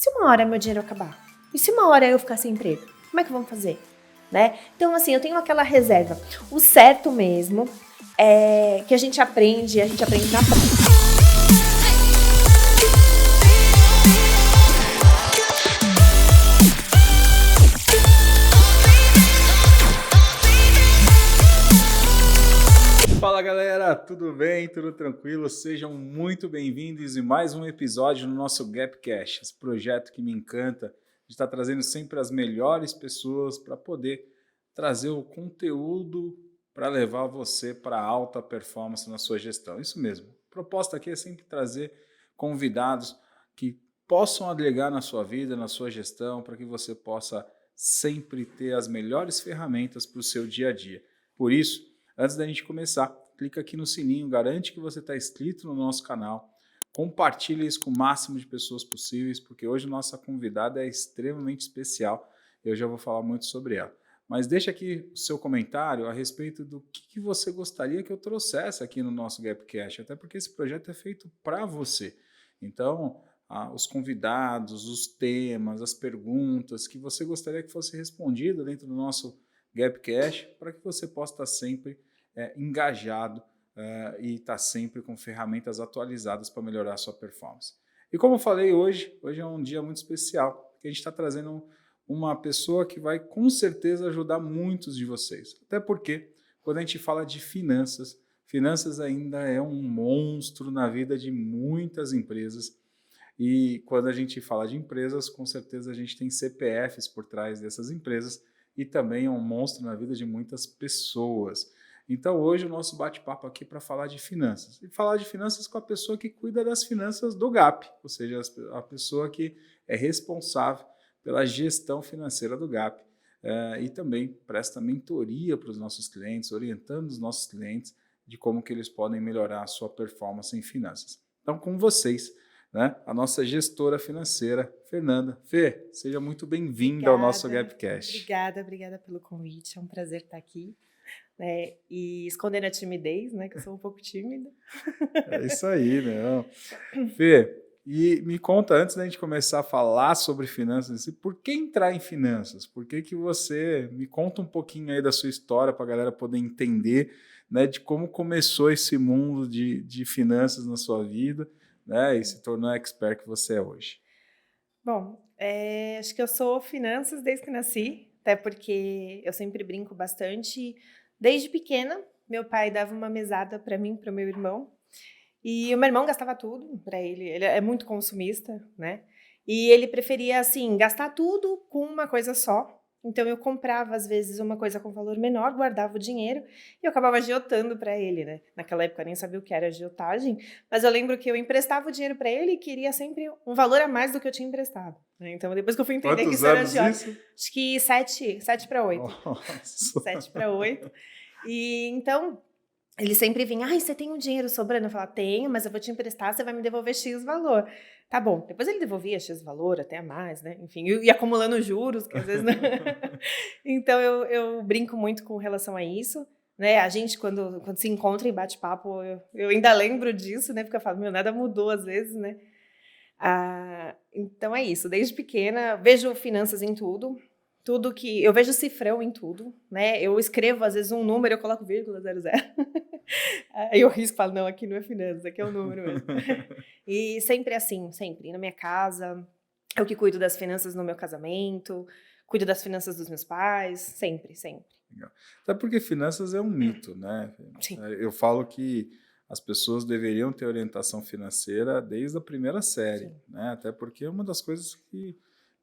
se uma hora meu dinheiro acabar? E se uma hora eu ficar sem emprego? Como é que vamos fazer? Né? Então, assim, eu tenho aquela reserva. O certo mesmo é que a gente aprende na prática. Fala galera, tudo bem? Tudo tranquilo? Sejam muito bem-vindos em mais um episódio no nosso Gapcast, esse projeto que me encanta de estar trazendo sempre as melhores pessoas para poder trazer o conteúdo para levar você para alta performance na sua gestão. Isso mesmo. A proposta aqui é sempre trazer convidados que possam agregar na sua vida, na sua gestão, para que você possa sempre ter as melhores ferramentas para o seu dia a dia. Por isso, antes da gente começar, clica aqui no sininho, garante que você está inscrito no nosso canal, compartilhe isso com o máximo de pessoas possíveis, porque hoje nossa convidada é extremamente especial e eu já vou falar muito sobre ela. Mas deixa aqui o seu comentário a respeito do que você gostaria que eu trouxesse aqui no nosso Gapcast, até porque esse projeto é feito para você. Então, os convidados, os temas, as perguntas que você gostaria que fosse respondido dentro do nosso Gapcast, para que você possa estar sempre engajado e estar sempre com ferramentas atualizadas para melhorar a sua performance. E como eu falei hoje é um dia muito especial, porque a gente está trazendo uma pessoa que vai com certeza ajudar muitos de vocês. Até porque, quando a gente fala de finanças, finanças ainda é um monstro na vida de muitas empresas. E quando a gente fala de empresas, com certeza a gente tem CPFs por trás dessas empresas e também é um monstro na vida de muitas pessoas. Então hoje o nosso bate-papo aqui é para falar de finanças. E falar de finanças com a pessoa que cuida das finanças do GAP, ou seja, a pessoa que é responsável pela gestão financeira do GAP e também presta mentoria para os nossos clientes, orientando os nossos clientes de como que eles podem melhorar a sua performance em finanças. Então, com vocês, né, a nossa gestora financeira, Fernanda. Fê, seja muito bem-vinda ao nosso Gapcast. Obrigada pelo convite, é um prazer estar aqui. Né, e escondendo a timidez, né, que eu sou um pouco tímida. É isso aí, né? Fê, e me conta, antes da gente começar a falar sobre finanças, por que entrar em finanças? Por que você me conta um pouquinho aí da sua história para a galera poder entender, né, de como começou esse mundo de finanças na sua vida, né, e se tornou a expert que você é hoje? Bom, acho que eu sou finanças desde que nasci, até porque eu sempre brinco bastante. Desde pequena, meu pai dava uma mesada para mim, para o meu irmão, e o meu irmão gastava tudo para ele. Ele é muito consumista, né? E ele preferia, assim, gastar tudo com uma coisa só. Então, eu comprava, às vezes, uma coisa com valor menor, guardava o dinheiro e eu acabava agiotando para ele, né? Naquela época eu nem sabia o que era agiotagem, mas eu lembro que eu emprestava o dinheiro para ele e queria sempre um valor a mais do que eu tinha emprestado, né? Então, depois que eu fui entender que isso era agiota, acho que 7 para 8. Nossa. 7 para 8. E então, ele sempre vinha, você tem um dinheiro sobrando? Eu falava, tenho, mas eu vou te emprestar, você vai me devolver X valor. Tá bom. Depois ele devolvia X valor, até mais, né? Enfim, e acumulando juros, que às vezes não... Então, eu brinco muito com relação a isso, né? A gente, quando se encontra em bate-papo, eu ainda lembro disso, né? Porque eu falo, nada mudou às vezes, né? Então, é isso. Desde pequena, vejo finanças em tudo. Tudo que... Eu vejo cifrão em tudo, né? Eu escrevo, às vezes, um número, eu coloco vírgula, 00. Aí eu risco e falo, não, aqui não é finanças, aqui é o número mesmo. E sempre assim, sempre. Na minha casa, eu que cuido das finanças no meu casamento, cuido das finanças dos meus pais, sempre, sempre. Legal. Até porque finanças é um mito, né? Sim. Eu falo que as pessoas deveriam ter orientação financeira desde a primeira série, né? Até porque é uma das coisas que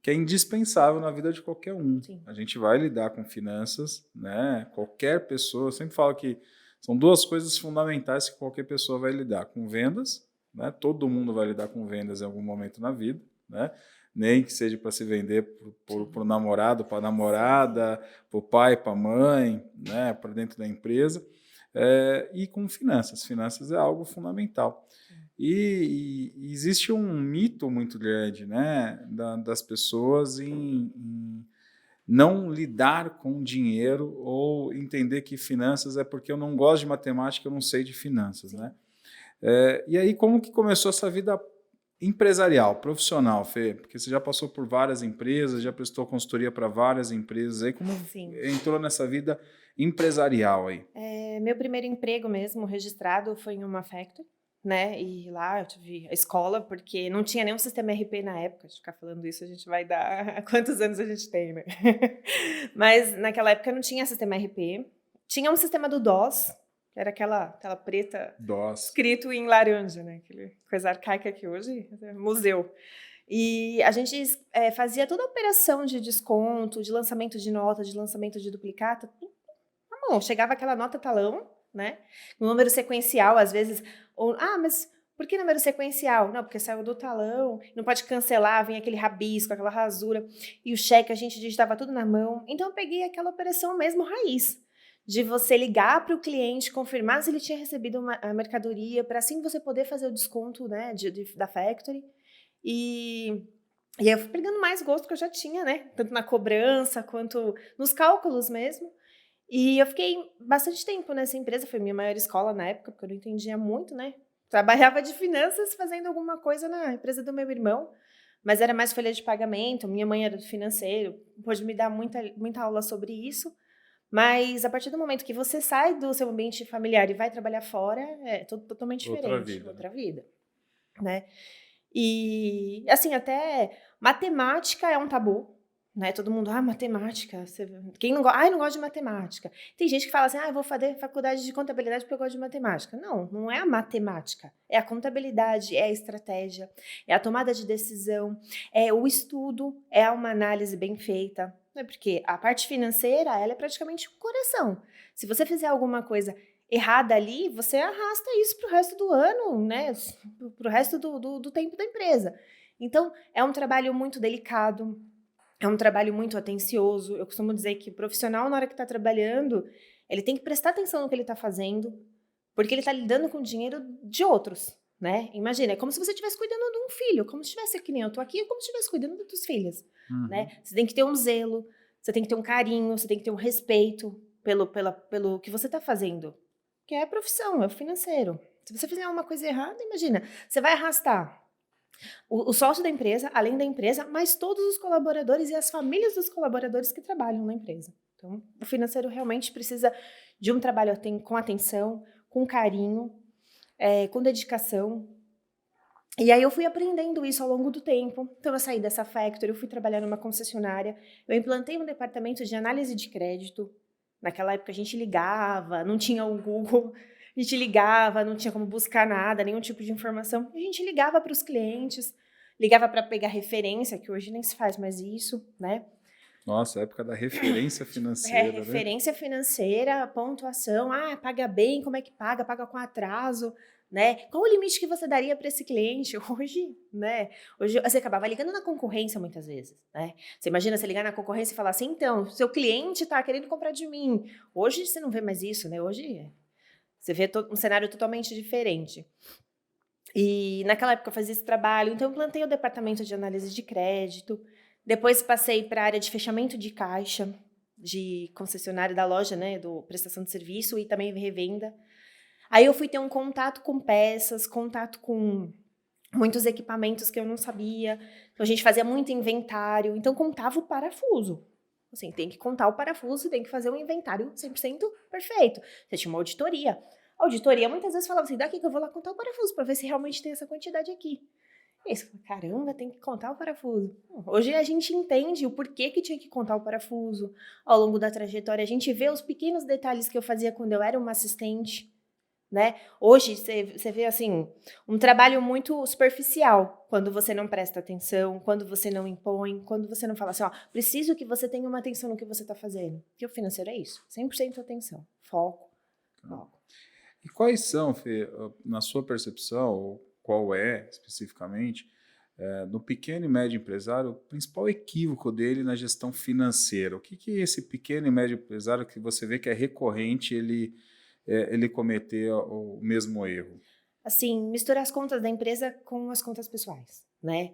é indispensável na vida de qualquer um. Sim. A gente vai lidar com finanças, né? Qualquer pessoa, eu sempre falo que são duas coisas fundamentais que qualquer pessoa vai lidar, com vendas, né? Todo mundo vai lidar com vendas em algum momento na vida, né? Nem que seja para se vender para o namorado, para a namorada, para o pai, para a mãe, né? Para dentro da empresa, e com finanças. Finanças é algo fundamental. E existe um mito muito grande, né, das pessoas em não lidar com dinheiro ou entender que finanças é porque eu não gosto de matemática, eu não sei de finanças, né? E aí, como que começou essa vida empresarial, profissional, Fê, porque você já passou por várias empresas, já prestou consultoria para várias empresas, aí como Sim. entrou nessa vida empresarial aí? Meu primeiro emprego mesmo registrado foi em uma factory, né? E lá eu tive a escola, porque não tinha nenhum sistema RP na época. De ficar falando isso, a gente vai dar quantos anos a gente tem, né? Mas naquela época não tinha sistema RP. Tinha um sistema do DOS, que era aquela tela preta DOS. escrito em laranja, né? Aquela coisa arcaica que hoje é museu. E a gente fazia toda a operação de desconto, de lançamento de nota, de lançamento de duplicata, na mão. Chegava aquela nota talão, né? No número sequencial, às vezes. Mas por que número sequencial? Não, porque saiu do talão, não pode cancelar, vem aquele rabisco, aquela rasura. E o cheque a gente digitava tudo na mão. Então eu peguei aquela operação mesmo raiz. De você ligar para o cliente, confirmar se ele tinha recebido a mercadoria, para assim você poder fazer o desconto, né, da factory. E aí eu fui pegando mais gosto que eu já tinha, né? Tanto na cobrança quanto nos cálculos mesmo. E eu fiquei bastante tempo nessa empresa, foi minha maior escola na época, porque eu não entendia muito, né? Trabalhava de finanças fazendo alguma coisa na empresa do meu irmão, mas era mais folha de pagamento, minha mãe era do financeiro, pôde me dar muita aula sobre isso. Mas a partir do momento que você sai do seu ambiente familiar e vai trabalhar fora, é tudo totalmente Outra diferente, vida, outra vida, né? E, assim, até matemática é um tabu, né? Todo mundo, matemática. Quem não gosta? Não gosto de matemática. Tem gente que fala assim, eu vou fazer faculdade de contabilidade porque eu gosto de matemática. Não, não é a matemática. É a contabilidade, é a estratégia, é a tomada de decisão, é o estudo, é uma análise bem feita. Né? Porque a parte financeira, ela é praticamente o coração. Se você fizer alguma coisa errada ali, você arrasta isso para o resto do ano, né? Para o resto do tempo da empresa. Então, é um trabalho muito delicado, é um trabalho muito atencioso. Eu costumo dizer que o profissional, na hora que está trabalhando, ele tem que prestar atenção no que ele está fazendo, porque ele está lidando com o dinheiro de outros, né? Imagina, é como se você estivesse cuidando de um filho, como se estivesse, que nem eu estou aqui, é como se estivesse cuidando dos filhos, né? Você tem que ter um zelo, você tem que ter um carinho, você tem que ter um respeito pelo que você está fazendo, que é a profissão, é o financeiro. Se você fizer uma coisa errada, imagina, você vai arrastar o sócio da empresa, além da empresa, mas todos os colaboradores e as famílias dos colaboradores que trabalham na empresa. Então, o financeiro realmente precisa de um trabalho com atenção, com carinho, com dedicação. E aí eu fui aprendendo isso ao longo do tempo. Então, eu saí dessa factory, eu fui trabalhar numa concessionária, eu implantei um departamento de análise de crédito. Naquela época a gente ligava, não tinha o Google, a gente ligava, não tinha como buscar nada, nenhum tipo de informação. A gente ligava para os clientes, ligava para pegar referência, que hoje nem se faz mais isso, né? Nossa, época da referência financeira, né? Referência financeira, pontuação, paga bem, como é que paga? Paga com atraso, né? Qual o limite que você daria para esse cliente? Hoje, né? Hoje você acabava ligando na concorrência muitas vezes, né? Você imagina você ligar na concorrência e falar assim, então, seu cliente está querendo comprar de mim. Hoje você não vê mais isso, né? Hoje você vê um cenário totalmente diferente. E naquela época eu fazia esse trabalho, então eu plantei o departamento de análise de crédito, depois passei para a área de fechamento de caixa, de concessionária da loja, né, do prestação de serviço e também revenda. Aí eu fui ter um contato com peças, contato com muitos equipamentos que eu não sabia. Então a gente fazia muito inventário, então contava o parafuso. Assim, tem que contar o parafuso e tem que fazer um inventário 100% perfeito. Você tinha uma auditoria. A auditoria muitas vezes falava assim, daqui que eu vou lá contar o parafuso para ver se realmente tem essa quantidade aqui. E aí você fala, caramba, tem que contar o parafuso. Hoje a gente entende o porquê que tinha que contar o parafuso. Ao longo da trajetória, a gente vê os pequenos detalhes que eu fazia quando eu era uma assistente, né? Hoje você vê assim um trabalho muito superficial, quando você não presta atenção, quando você não impõe, quando você não fala assim, preciso que você tenha uma atenção no que você está fazendo. Porque o financeiro é isso, 100% atenção, foco. E quais são, Fê, na sua percepção, ou qual é especificamente, no pequeno e médio empresário, o principal equívoco dele na gestão financeira? O que esse pequeno e médio empresário que você vê que é recorrente, ele cometer o mesmo erro? Assim, misturar as contas da empresa com as contas pessoais, né?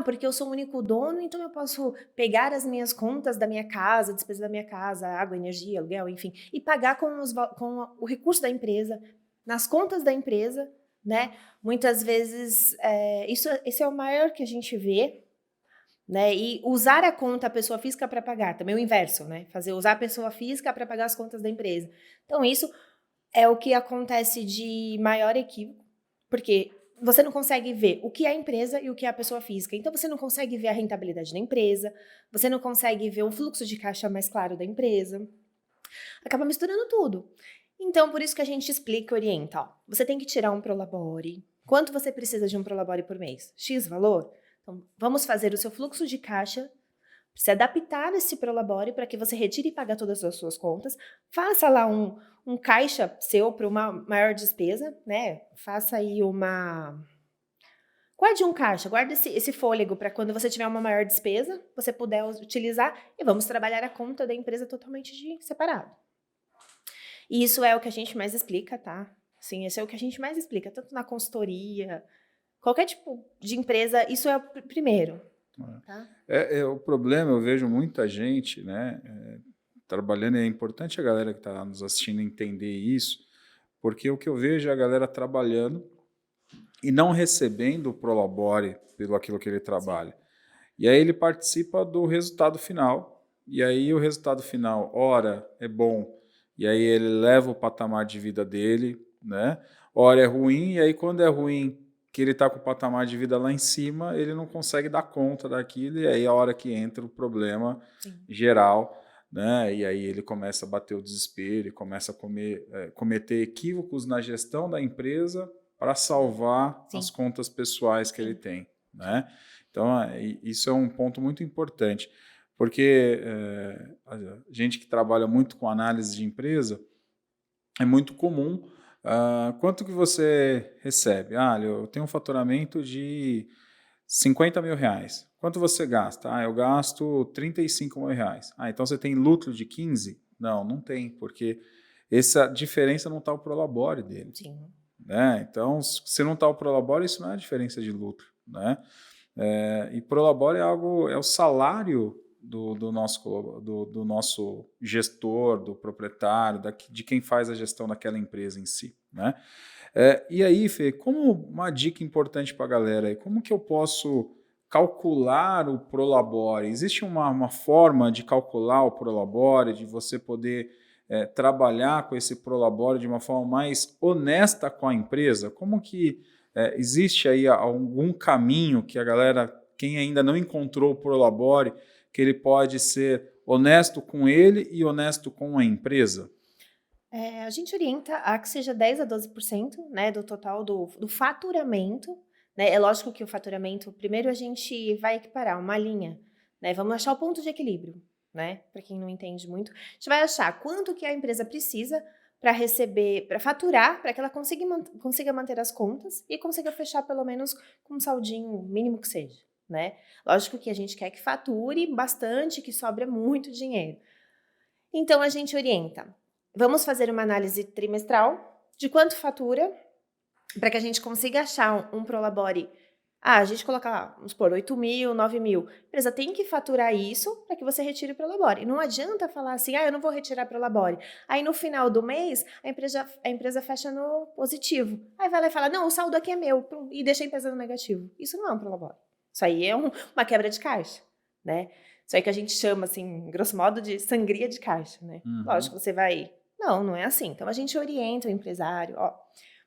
Porque eu sou o único dono, então eu posso pegar as minhas contas da minha casa, despesa da minha casa, água, energia, aluguel, enfim, e pagar com o recurso da empresa, nas contas da empresa, né? Muitas vezes, esse é o maior que a gente vê, né? E usar a conta pessoa física para pagar, também o inverso, né? Usar a pessoa física para pagar as contas da empresa. Então, isso é o que acontece de maior equívoco, porque você não consegue ver o que é a empresa e o que é a pessoa física. Então, você não consegue ver a rentabilidade da empresa, você não consegue ver o fluxo de caixa mais claro da empresa. Acaba misturando tudo. Então, por isso que a gente explica e orienta. Ó, você tem que tirar um Prolabore. Quanto você precisa de um Prolabore por mês? X valor? Então, vamos fazer o seu fluxo de caixa, se adaptar esse Prolabore para que você retire e pague todas as suas contas. Faça lá um caixa seu para uma maior despesa, né? Faça aí guarde um caixa, guarde esse fôlego para quando você tiver uma maior despesa, você puder utilizar e vamos trabalhar a conta da empresa totalmente separado. E isso é o que a gente mais explica, tá? Sim, esse é o que a gente mais explica, tanto na consultoria, qualquer tipo de empresa, isso é o primeiro. Tá? O problema, eu vejo muita gente, né, trabalhando, é importante a galera que está nos assistindo entender isso, porque o que eu vejo é a galera trabalhando e não recebendo o Prolabore pelo aquilo que ele trabalha. E aí ele participa do resultado final, e aí o resultado final, ora, é bom, e aí ele leva o patamar de vida dele, né? Ora é ruim, e aí quando é ruim, que ele está com o patamar de vida lá em cima, ele não consegue dar conta daquilo, e aí é a hora que entra o problema geral, né? E aí ele começa a bater o desespero, e começa a cometer equívocos na gestão da empresa para salvar as contas pessoais que ele tem, né? Então, isso é um ponto muito importante, porque a gente que trabalha muito com análise de empresa, é muito comum, quanto que você recebe? Eu tenho um faturamento de 50 mil reais. Quanto você gasta? Eu gasto 35 mil reais. Então você tem lucro de 15? Não, não tem, porque essa diferença não está o Prolabore dele. Sim. Né? Então, se não está o Prolabore, isso não é a diferença de lucro, né? E Prolabore é o salário do nosso gestor, do proprietário, de quem faz a gestão daquela empresa em si, né? E aí, Fê, como uma dica importante para a galera aí, como que eu posso calcular o Prolabore? Existe uma forma de calcular o Prolabore, de você poder trabalhar com esse Prolabore de uma forma mais honesta com a empresa? Como que existe aí algum caminho que a galera, quem ainda não encontrou o Prolabore, que ele pode ser honesto com ele e honesto com a empresa? A gente orienta a que seja 10% a 12%, né, do total do faturamento. Né? É lógico que o faturamento, primeiro a gente vai equiparar uma linha, né? Vamos achar o ponto de equilíbrio, né? Para quem não entende muito, a gente vai achar quanto que a empresa precisa para receber, para faturar, para que ela consiga manter as contas e consiga fechar pelo menos com um saldinho mínimo que seja, né? Lógico que a gente quer que fature bastante, que sobre muito dinheiro. Então a gente orienta. Vamos fazer uma análise trimestral de quanto fatura, para que a gente consiga achar um Prolabore. A gente coloca lá, vamos supor, 8 mil, 9 mil. A empresa tem que faturar isso para que você retire o Prolabore. E não adianta falar assim, eu não vou retirar Prolabore. Aí no final do mês, a empresa fecha no positivo. Aí vai lá e fala, não, o saldo aqui é meu, e deixa a empresa no negativo. Isso não é um Prolabore. Isso aí é uma quebra de caixa, né? Isso aí que a gente chama, assim, grosso modo, de sangria de caixa, né? Lógico, você vai... Não é assim. Então, a gente orienta o empresário,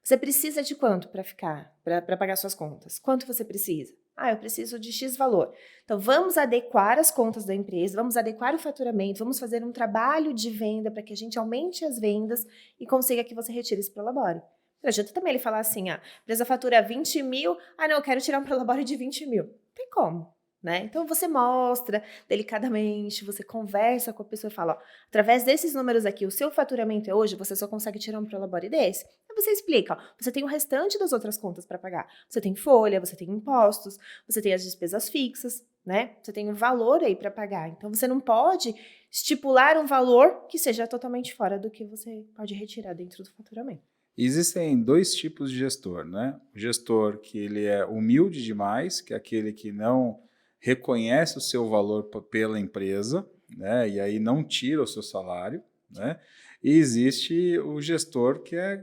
você precisa de quanto para pagar suas contas? Quanto você precisa? Eu preciso de X valor. Então, vamos adequar as contas da empresa, vamos adequar o faturamento, vamos fazer um trabalho de venda para que a gente aumente as vendas e consiga que você retire esse Prolabore. Não adianta também ele falar assim, a empresa fatura 20 mil, não, eu quero tirar um Prolabore de 20 mil. Não tem como. Né? Então, você mostra delicadamente, você conversa com a pessoa e fala, através desses números aqui, o seu faturamento é hoje, você só consegue tirar um Prolabore desse. Aí você explica, você tem o restante das outras contas para pagar. Você tem folha, você tem impostos, você tem as despesas fixas, né? Você tem um valor aí para pagar. Então, você não pode estipular um valor que seja totalmente fora do que você pode retirar dentro do faturamento. Existem dois tipos de gestor, né? O gestor que ele é humilde demais, que é aquele que não reconhece o seu valor pela empresa, né? E aí não tira o seu salário, né? E existe o gestor que é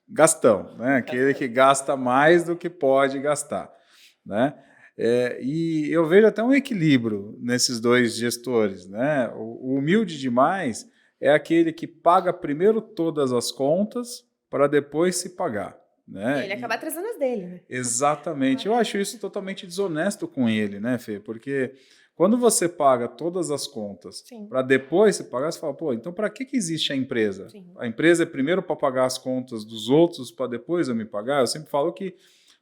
gastão, né? Aquele que gasta mais do que pode gastar, né? E eu vejo até um equilíbrio nesses dois gestores, né? O humilde demais é aquele que paga primeiro todas as contas para depois se pagar, E né? ele acaba trazendo as dele, né? Exatamente. Eu acho isso totalmente desonesto com ele, né, Fê? Porque quando você paga todas as contas Sim, para depois você pagar, você fala, pô, então para que existe a empresa? sim. A empresa é primeiro para pagar as contas dos outros para depois eu me pagar? Eu sempre falo que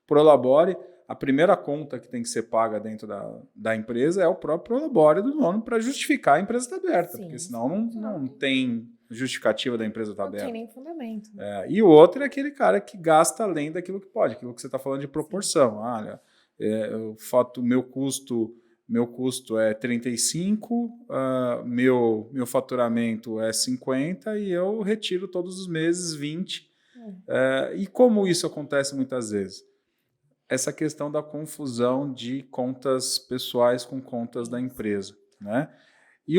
Prolabore, a primeira conta que tem que ser paga dentro da empresa é o próprio Prolabore do dono para justificar a empresa estar aberta, porque Sim. senão não tem justificativa da empresa estar Não tem aberta. nem fundamento. Né? E o outro é aquele cara que gasta além daquilo que pode, aquilo que você está falando de proporção. Olha, meu custo é 35, meu faturamento é 50 e eu retiro todos os meses 20. E como isso acontece muitas vezes? Essa questão da confusão de contas pessoais com contas da empresa, né? E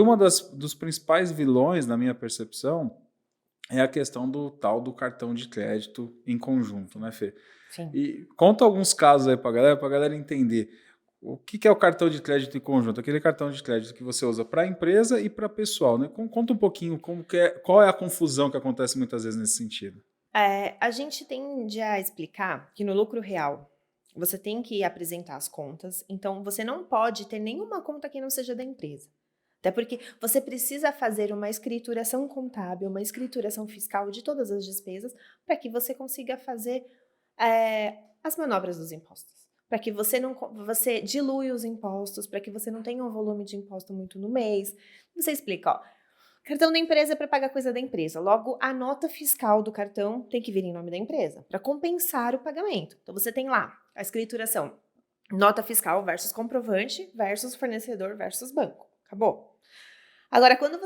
dos principais vilões, na minha percepção, é a questão do tal do cartão de crédito em conjunto, né, Fê? Sim. E conta alguns casos aí para a galera entender o que é o cartão de crédito em conjunto, aquele cartão de crédito que você usa para a empresa e para pessoal, né? Conta um pouquinho qual é a confusão que acontece muitas vezes nesse sentido. A gente tende a explicar que no lucro real você tem que apresentar as contas, então você não pode ter nenhuma conta que não seja da empresa. Até porque você precisa fazer uma escrituração contábil, uma escrituração fiscal de todas as despesas para que você consiga fazer as manobras dos impostos. Para que você dilui os impostos, para que você não tenha um volume de imposto muito no mês. Você explica, ó. Cartão da empresa é para pagar coisa da empresa. Logo, a nota fiscal do cartão tem que vir em nome da empresa, para compensar o pagamento. Então, você tem lá a escrituração, nota fiscal versus comprovante versus fornecedor versus banco. Acabou. Agora, quando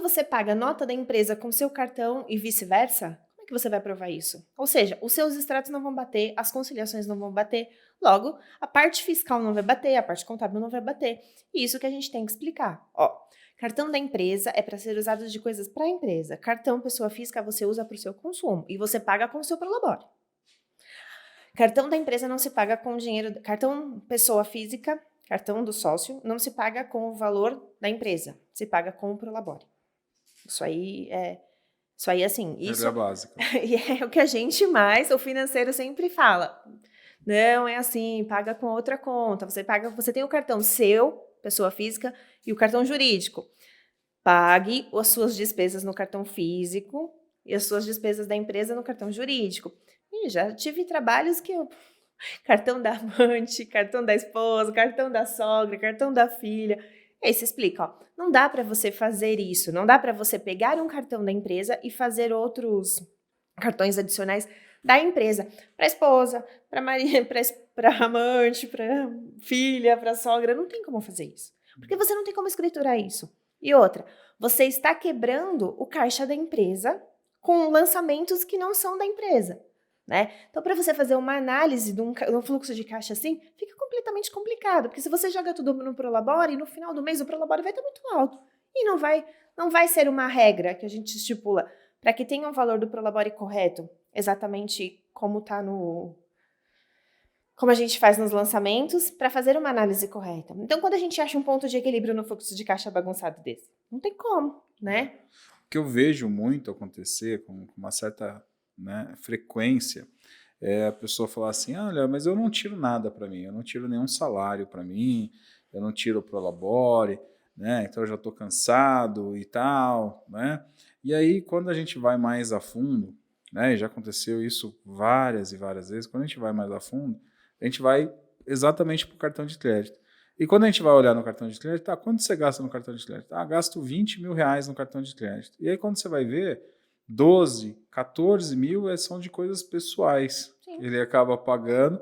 você paga a nota da empresa com seu cartão e vice-versa, como é que você vai provar isso? Ou seja, os seus extratos não vão bater, as conciliações não vão bater, logo, a parte fiscal não vai bater, a parte contábil não vai bater. E isso que a gente tem que explicar. Ó, cartão da empresa é para ser usado de coisas para a empresa. Cartão pessoa física você usa para o seu consumo e você paga com o seu Prolabore. Cartão da empresa não se paga com dinheiro. Cartão pessoa física, cartão do sócio, não se paga com o valor da empresa. Se paga com o Prolabore. Isso aí, assim, isso Regra básica. e é o que a gente o financeiro sempre fala. Não é assim, paga com outra conta. Você tem o cartão seu, pessoa física, e o cartão jurídico. Pague as suas despesas no cartão físico e as suas despesas da empresa no cartão jurídico. E já tive trabalhos que cartão da amante, cartão da esposa, cartão da sogra, cartão da filha. E aí você explica, ó, não dá para você fazer isso, não dá para você pegar um cartão da empresa e fazer outros cartões adicionais da empresa para esposa, para para amante, para filha, para sogra, não tem como fazer isso. Porque você não tem como escriturar isso. E outra, você está quebrando o caixa da empresa com lançamentos que não são da empresa. Né? Então, para você fazer uma análise de um fluxo de caixa assim, fica completamente complicado, porque se você joga tudo no Prolabore, no final do mês o Prolabore vai estar muito alto. E não vai ser uma regra que a gente estipula para que tenha um valor do Prolabore correto, exatamente como está como a gente faz nos lançamentos, para fazer uma análise correta. Então, quando a gente acha um ponto de equilíbrio no fluxo de caixa bagunçado desse, não tem como, né? O que eu vejo muito acontecer com uma certa, né, frequência é a pessoa falar assim, olha, mas eu não tiro nada para mim, eu não tiro nenhum salário para mim, eu não tiro o Prolabore, né, então eu já estou cansado e tal, né? E aí, quando a gente vai mais a fundo, né, e já aconteceu isso várias e várias vezes, quando a gente vai mais a fundo, a gente vai exatamente para o cartão de crédito. E quando a gente vai olhar no cartão de crédito, quanto você gasta no cartão de crédito? Gasto 20 mil reais no cartão de crédito. E aí quando você vai ver, 12, 14 mil são de coisas pessoais. Sim. Ele acaba pagando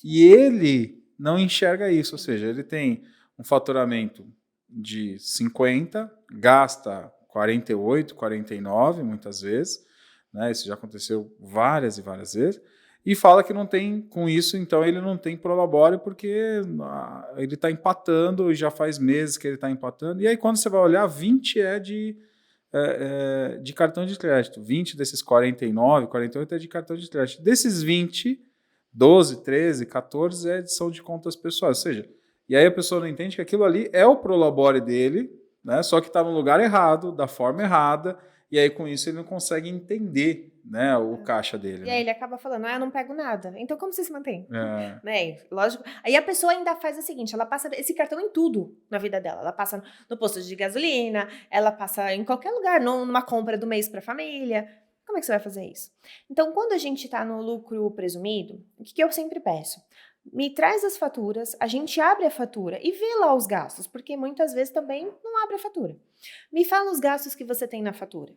e ele não enxerga isso. Ou seja, ele tem um faturamento de 50, gasta 48, 49 muitas vezes. Né? Isso já aconteceu várias e várias vezes. E fala que não tem, com isso, então ele não tem Prolabore porque ele está empatando, e já faz meses que ele está empatando. E aí quando você vai olhar, 20 é de de cartão de crédito. 20 desses 49, 48 é de cartão de crédito. Desses 20, 12, 13, 14 são de contas pessoais. Ou seja, e aí a pessoa não entende que aquilo ali é o Prolabore dele, né? Só que está no lugar errado, da forma errada, e aí com isso ele não consegue entender, né, o caixa dele. E aí ele acaba falando, eu não pego nada. Então como você se mantém? É. Né? Lógico. Aí a pessoa ainda faz o seguinte, ela passa esse cartão em tudo na vida dela. Ela passa no posto de gasolina, ela passa em qualquer lugar, numa compra do mês para a família. Como é que você vai fazer isso? Então, quando a gente está no lucro presumido, o que eu sempre peço? Me traz as faturas, a gente abre a fatura e vê lá os gastos, porque muitas vezes também não abre a fatura. Me fala os gastos que você tem na fatura.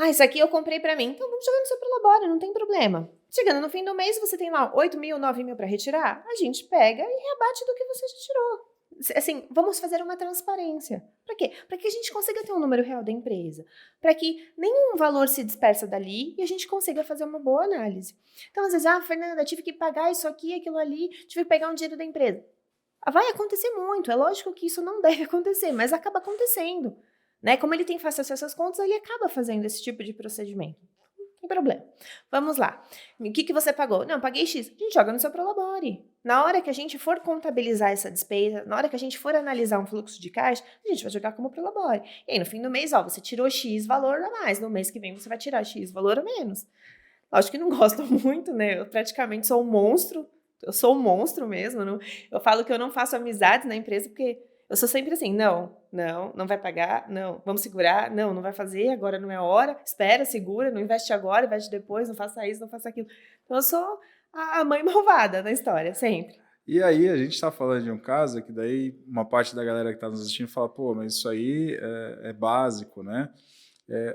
Isso aqui eu comprei pra mim. Então vamos jogar no seu Prolabore, não tem problema. Chegando no fim do mês, você tem lá 8 mil, 9 mil pra retirar, a gente pega e rebate do que você já tirou. Assim, vamos fazer uma transparência. Pra quê? Pra que a gente consiga ter um número real da empresa. Pra que nenhum valor se dispersa dali e a gente consiga fazer uma boa análise. Então, às vezes, Fernanda, tive que pagar isso aqui, aquilo ali, tive que pegar um dinheiro da empresa. Vai acontecer muito, é lógico que isso não deve acontecer, mas acaba acontecendo. Né? Como ele tem fácil acesso às contas, ele acaba fazendo esse tipo de procedimento. Não tem problema. Vamos lá. O que você pagou? Não, paguei X. A gente joga no seu Prolabore. Na hora que a gente for contabilizar essa despesa, na hora que a gente for analisar um fluxo de caixa, a gente vai jogar como Prolabore. E aí, no fim do mês, você tirou X valor a mais. No mês que vem, você vai tirar X valor a menos. Lógico que não gosto muito, né? Eu praticamente sou um monstro. Eu sou um monstro mesmo. Eu falo que eu não faço amizades na empresa porque eu sou sempre assim, não vai pagar, não, vamos segurar, não vai fazer, agora não é a hora, espera, segura, não investe agora, investe depois, não faça isso, não faça aquilo. Então eu sou a mãe malvada da história, sempre. E aí a gente está falando de um caso que daí uma parte da galera que está nos assistindo fala, pô, mas isso aí é básico, né?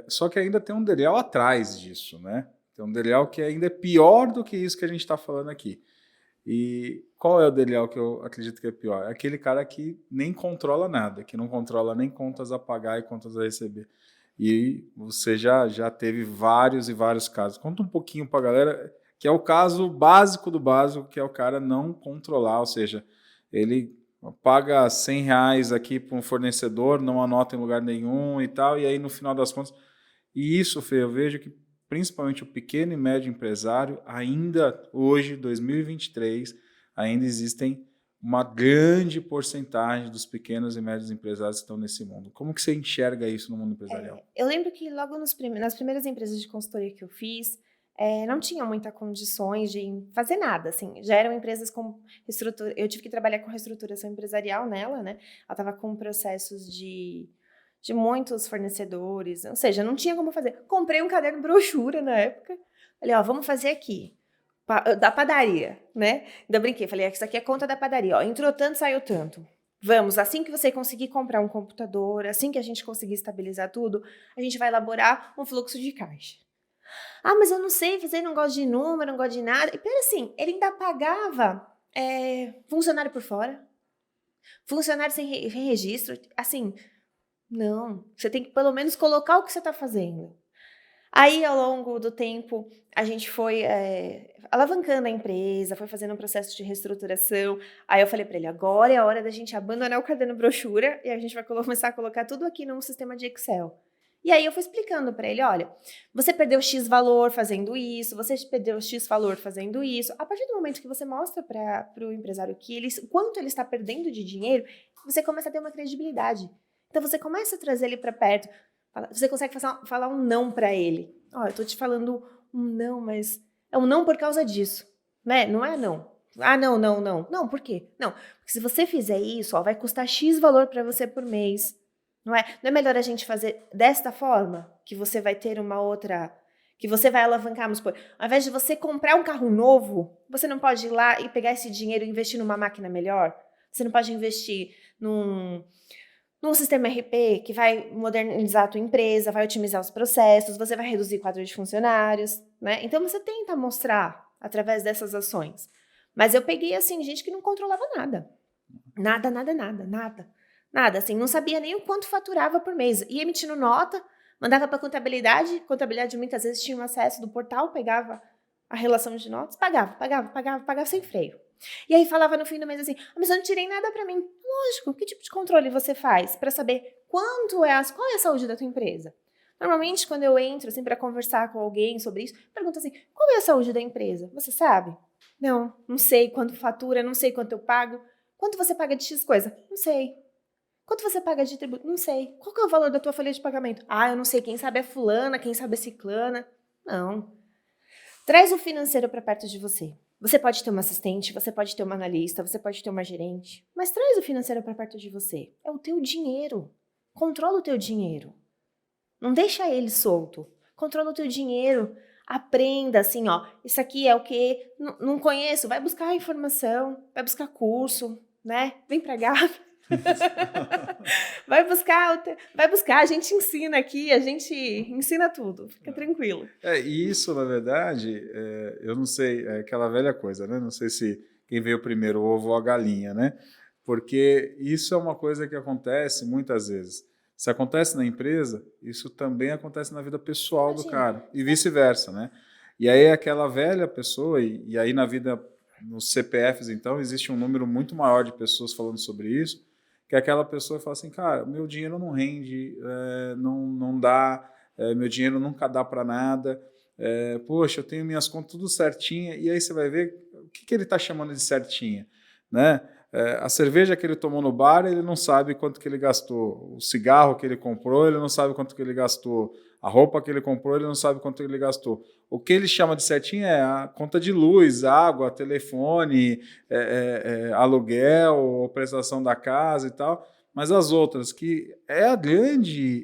Só que ainda tem um degrau atrás disso, né? Tem um degrau que ainda é pior do que isso que a gente está falando aqui. E qual é o degrau que eu acredito que é pior? É aquele cara que nem controla nada, que não controla nem contas a pagar e contas a receber. E você já teve vários e vários casos. Conta um pouquinho para a galera, que é o caso básico do básico, que é o cara não controlar, ou seja, ele paga R$100 aqui para um fornecedor, não anota em lugar nenhum e tal, e aí no final das contas... E isso, Fê, eu vejo que principalmente o pequeno e médio empresário, ainda hoje, 2023, ainda existem uma grande porcentagem dos pequenos e médios empresários que estão nesse mundo. Como que você enxerga isso no mundo empresarial? Eu lembro que logo nas primeiras empresas de consultoria que eu fiz, não tinha muitas condições de fazer nada, assim, já eram empresas com reestrutura, eu tive que trabalhar com reestruturação empresarial nela, né, ela estava com processos de muitos fornecedores, ou seja, não tinha como fazer. Comprei um caderno brochura na época, falei, vamos fazer aqui, da padaria, né? Ainda brinquei, falei, isso aqui é conta da padaria, entrou tanto, saiu tanto. Vamos, assim que você conseguir comprar um computador, assim que a gente conseguir estabilizar tudo, a gente vai elaborar um fluxo de caixa. Mas eu não sei fazer, não gosto de número, não gosto de nada. E pior assim, ele ainda pagava funcionário por fora, funcionário sem registro, assim... Não, você tem que pelo menos colocar o que você está fazendo. Aí, ao longo do tempo, a gente foi alavancando a empresa, foi fazendo um processo de reestruturação. Aí eu falei para ele, agora é a hora da gente abandonar o caderno brochura e a gente vai começar a colocar tudo aqui num sistema de Excel. E aí eu fui explicando para ele, olha, você perdeu X valor fazendo isso, você perdeu X valor fazendo isso. A partir do momento que você mostra para o empresário quanto ele está perdendo de dinheiro, você começa a ter uma credibilidade. Então, você começa a trazer ele para perto, você consegue falar um não para ele. Eu tô te falando um não, mas é um não por causa disso, né? Não é não. Não. Não, por quê? Não, porque se você fizer isso, vai custar X valor para você por mês, não é? Não é melhor a gente fazer desta forma, que você vai ter uma outra... que você vai alavancar, vamos supor, ao invés de você comprar um carro novo, você não pode ir lá e pegar esse dinheiro e investir numa máquina melhor? Você não pode investir num sistema RP que vai modernizar a tua empresa, vai otimizar os processos, você vai reduzir o quadro de funcionários, né? Então, você tenta mostrar através dessas ações. Mas eu peguei, assim, gente que não controlava nada. Nada, assim, não sabia nem o quanto faturava por mês. Ia emitindo nota, mandava para contabilidade muitas vezes tinha um acesso do portal, pegava a relação de notas, pagava sem freio. E aí falava no fim do mês assim, mas eu não tirei nada pra mim. Lógico, que tipo de controle você faz pra saber qual é a saúde da tua empresa? Normalmente, quando eu entro assim, para conversar com alguém sobre isso, pergunto assim, qual é a saúde da empresa? Você sabe? Não sei quanto fatura, não sei quanto eu pago. Quanto você paga de X coisa? Não sei. Quanto você paga de tributo? Não sei. Qual que é o valor da tua folha de pagamento? Eu não sei. Quem sabe é fulana, quem sabe é ciclana. Não. Traz o financeiro para perto de você. Você pode ter uma assistente, você pode ter uma analista, você pode ter uma gerente, mas traz o financeiro para perto de você. É o teu dinheiro. Controla o teu dinheiro. Não deixa ele solto. Controla o teu dinheiro. Aprenda, assim, isso aqui é o que não conheço. Vai buscar informação, vai buscar curso, né? Vem pra Gabi. Vai buscar, a gente ensina aqui, a gente ensina tudo. Fica tranquilo. E isso, na verdade, eu não sei, é aquela velha coisa, né? Não sei se quem veio primeiro, o ovo ou a galinha, né? Porque isso é uma coisa que acontece muitas vezes. Se acontece na empresa, isso também acontece na vida pessoal do cara, e vice-versa, né? E aí aquela velha pessoa, e aí na vida, nos CPFs, então, existe um número muito maior de pessoas falando sobre isso, que aquela pessoa fala assim, cara, meu dinheiro não rende, não dá, meu dinheiro nunca dá para nada, poxa, eu tenho minhas contas tudo certinha, e aí você vai ver o que ele está chamando de certinha, né? A cerveja que ele tomou no bar, ele não sabe quanto que ele gastou. O cigarro que ele comprou, ele não sabe quanto que ele gastou. A roupa que ele comprou, ele não sabe quanto que ele gastou. O que ele chama de certinho é a conta de luz, água, telefone, aluguel, prestação da casa e tal. Mas as outras, que é a grande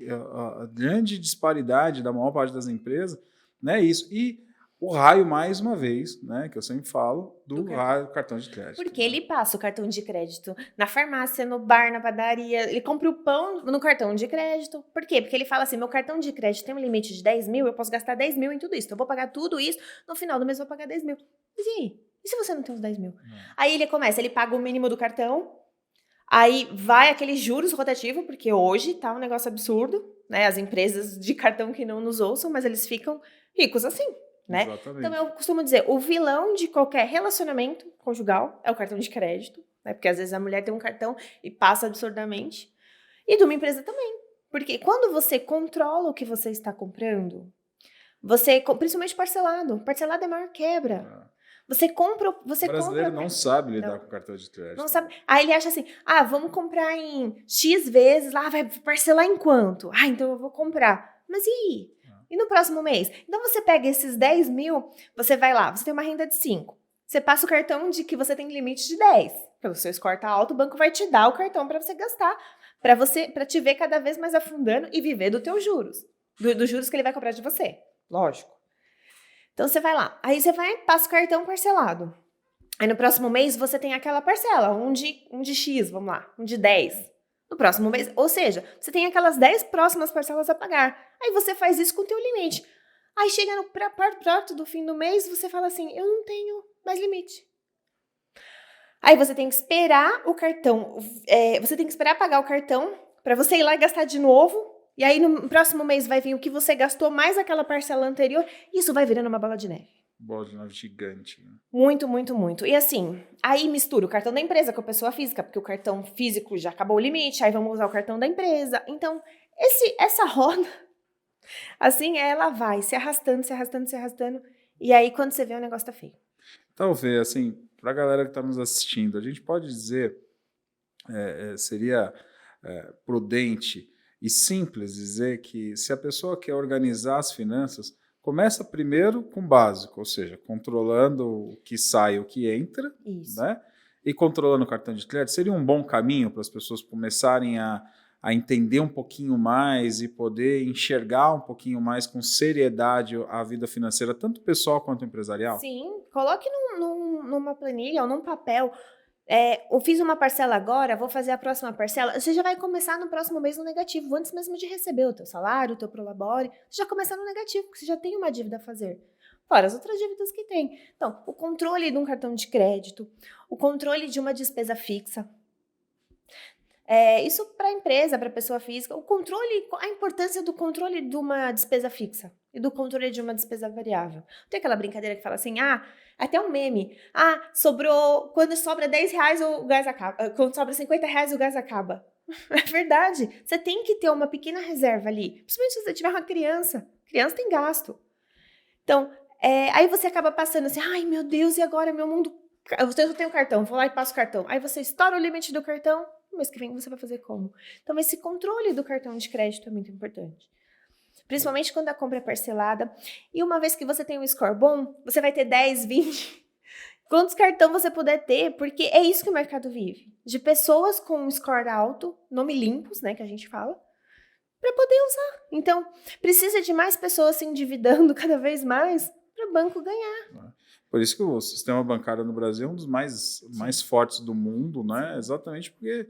disparidade da maior parte das empresas, né? Isso. E o raio, mais uma vez, né, que eu sempre falo, do raio do cartão de crédito. Porque ele passa o cartão de crédito na farmácia, no bar, na padaria, ele compra o pão no cartão de crédito. Por quê? Porque ele fala assim, meu cartão de crédito tem um limite de 10 mil, eu posso gastar 10 mil em tudo isso. Então eu vou pagar tudo isso, no final do mês eu vou pagar 10 mil. Mas e aí? E se você não tem os 10 mil? Aí ele paga o mínimo do cartão, aí vai aqueles juros rotativos, porque hoje tá um negócio absurdo, né? As empresas de cartão que não nos ouçam, mas eles ficam ricos assim. Né? Então eu costumo dizer, o vilão de qualquer relacionamento conjugal é o cartão de crédito, né? Porque às vezes a mulher tem um cartão e passa absurdamente, e de uma empresa também, porque quando você controla o que você está comprando, principalmente parcelado é maior quebra. O brasileiro não sabe lidar com cartão de crédito. Não sabe. Aí ele acha assim, vamos comprar em X vezes, lá vai parcelar em quanto? Então eu vou comprar. Mas e aí? E no próximo mês? Então você pega esses 10 mil, você vai lá, você tem uma renda de 5. Você passa o cartão de que você tem limite de 10. Pelo seu score tá alto, o banco vai te dar o cartão para você gastar, para te ver cada vez mais afundando e viver dos teus juros. Dos juros que ele vai cobrar de você. Lógico. Então você vai lá, aí você passa o cartão parcelado. Aí no próximo mês você tem aquela parcela, um de X, vamos lá, um de 10. No próximo mês, ou seja, você tem aquelas 10 próximas parcelas a pagar. Aí você faz isso com o teu limite. Aí chega perto do fim do mês, você fala assim, eu não tenho mais limite. Aí você tem que esperar o cartão, você tem que esperar pagar o cartão para você ir lá e gastar de novo. E aí no próximo mês vai vir o que você gastou mais aquela parcela anterior. E isso vai virando uma bola de neve. Bola de neve gigante. Né? Muito, muito, muito. E assim, aí mistura o cartão da empresa com a pessoa física, porque o cartão físico já acabou o limite, aí vamos usar o cartão da empresa. Então, essa roda, assim, ela vai se arrastando, se arrastando, se arrastando. E aí, quando você vê, o negócio tá feio. Talvez, assim, para a galera que está nos assistindo, a gente pode dizer, seria prudente e simples dizer que se a pessoa quer organizar as finanças, começa primeiro com o básico, ou seja, controlando o que sai e o que entra, né? E controlando o cartão de crédito. Seria um bom caminho para as pessoas começarem a entender um pouquinho mais e poder enxergar um pouquinho mais com seriedade a vida financeira, tanto pessoal quanto empresarial? Sim, coloque numa planilha ou num papel. Eu fiz uma parcela agora, vou fazer a próxima parcela. Você já vai começar no próximo mês no negativo, antes mesmo de receber o teu salário, o teu prolabore. Você já começa no negativo, porque você já tem uma dívida a fazer. Fora as outras dívidas que tem. Então, o controle de um cartão de crédito, o controle de uma despesa fixa. Isso para a empresa, para a pessoa física. A importância do controle de uma despesa fixa. e do controle de uma despesa variável. Tem aquela brincadeira que fala assim, até um meme, quando sobra R$10 o gás acaba, quando sobra R$50 o gás acaba. É verdade, você tem que ter uma pequena reserva ali, principalmente se você tiver uma criança tem gasto. Então, aí você acaba passando assim, ai meu Deus, e agora meu mundo, você só tem um cartão, vou lá e passo o cartão, aí você estoura o limite do cartão, no mês que vem você vai fazer como? Então, esse controle do cartão de crédito é muito importante. Principalmente quando a compra é parcelada. E uma vez que você tem um score bom, você vai ter 10, 20. Quantos cartão você puder ter, porque é isso que o mercado vive. De pessoas com um score alto, nome limpos, né, que a gente fala, para poder usar. Então, precisa de mais pessoas se endividando cada vez mais para o banco ganhar. Por isso que o sistema bancário no Brasil é um dos mais fortes do mundo, né? Exatamente porque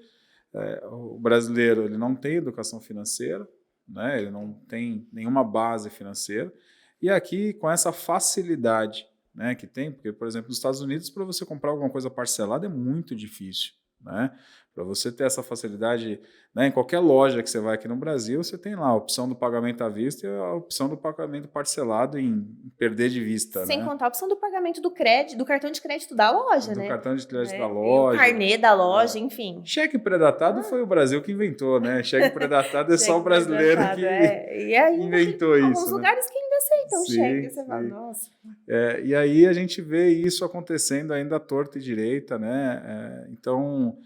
o brasileiro ele não tem educação financeira, né? Ele não tem nenhuma base financeira. E aqui, com essa facilidade, né, que tem, porque, por exemplo, nos Estados Unidos, para você comprar alguma coisa parcelada é muito difícil. Né? Para você ter essa facilidade, né, em qualquer loja que você vai aqui no Brasil, você tem lá a opção do pagamento à vista e a opção do pagamento parcelado em perder de vista. Sem né? contar a opção do pagamento do crédito, do cartão de crédito da loja, né? Do cartão de crédito da loja. E o carnê da loja, enfim. Cheque pré-datado foi o Brasil que inventou, né? Cheque pré-datado é só o brasileiro que E aí, inventou isso. Alguns lugares que ainda aceitam cheque. Você fala, nossa. E aí a gente vê isso acontecendo ainda à torta e direita, né? Então,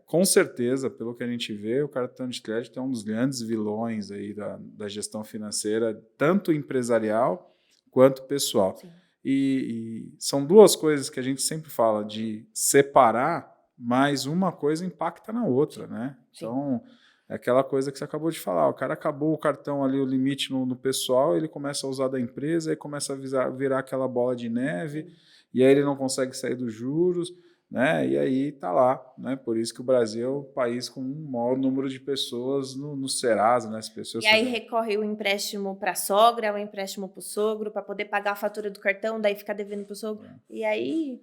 com certeza, pelo que a gente vê, o cartão de crédito é um dos grandes vilões aí da gestão financeira, tanto empresarial quanto pessoal. E são duas coisas que a gente sempre fala de separar, mas uma coisa impacta na outra, né? Então, é aquela coisa que você acabou de falar, o cara acabou o cartão ali, o limite no pessoal, ele começa a usar da empresa, aí começa a virar aquela bola de neve, e aí ele não consegue sair dos juros, né? E aí tá lá, né? Por isso que o Brasil é o país com o maior número de pessoas no Serasa, né? As pessoas. E aí recorre o empréstimo para a sogra, o empréstimo para o sogro, para poder pagar a fatura do cartão, daí ficar devendo para o sogro. E aí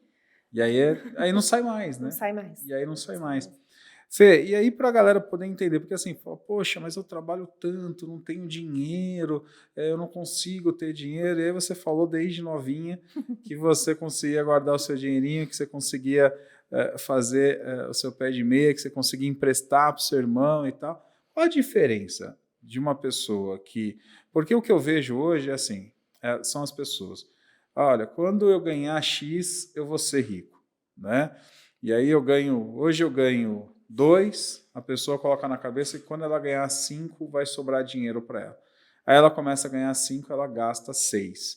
não sai mais, né? Não sai mais. E aí não sai mais. Fê, e aí para a galera poder entender, porque assim, fala, poxa, mas eu trabalho tanto, não tenho dinheiro, eu não consigo ter dinheiro, e aí você falou desde novinha que você conseguia guardar o seu dinheirinho, que você conseguia fazer o seu pé de meia, que você conseguia emprestar para o seu irmão e tal. Qual a diferença de uma pessoa que... Porque o que eu vejo hoje é assim, são as pessoas, olha, quando eu ganhar X, eu vou ser rico, né? E aí hoje eu ganho 2, a pessoa coloca na cabeça que quando ela ganhar 5, vai sobrar dinheiro para ela. Aí ela começa a ganhar 5, ela gasta 6.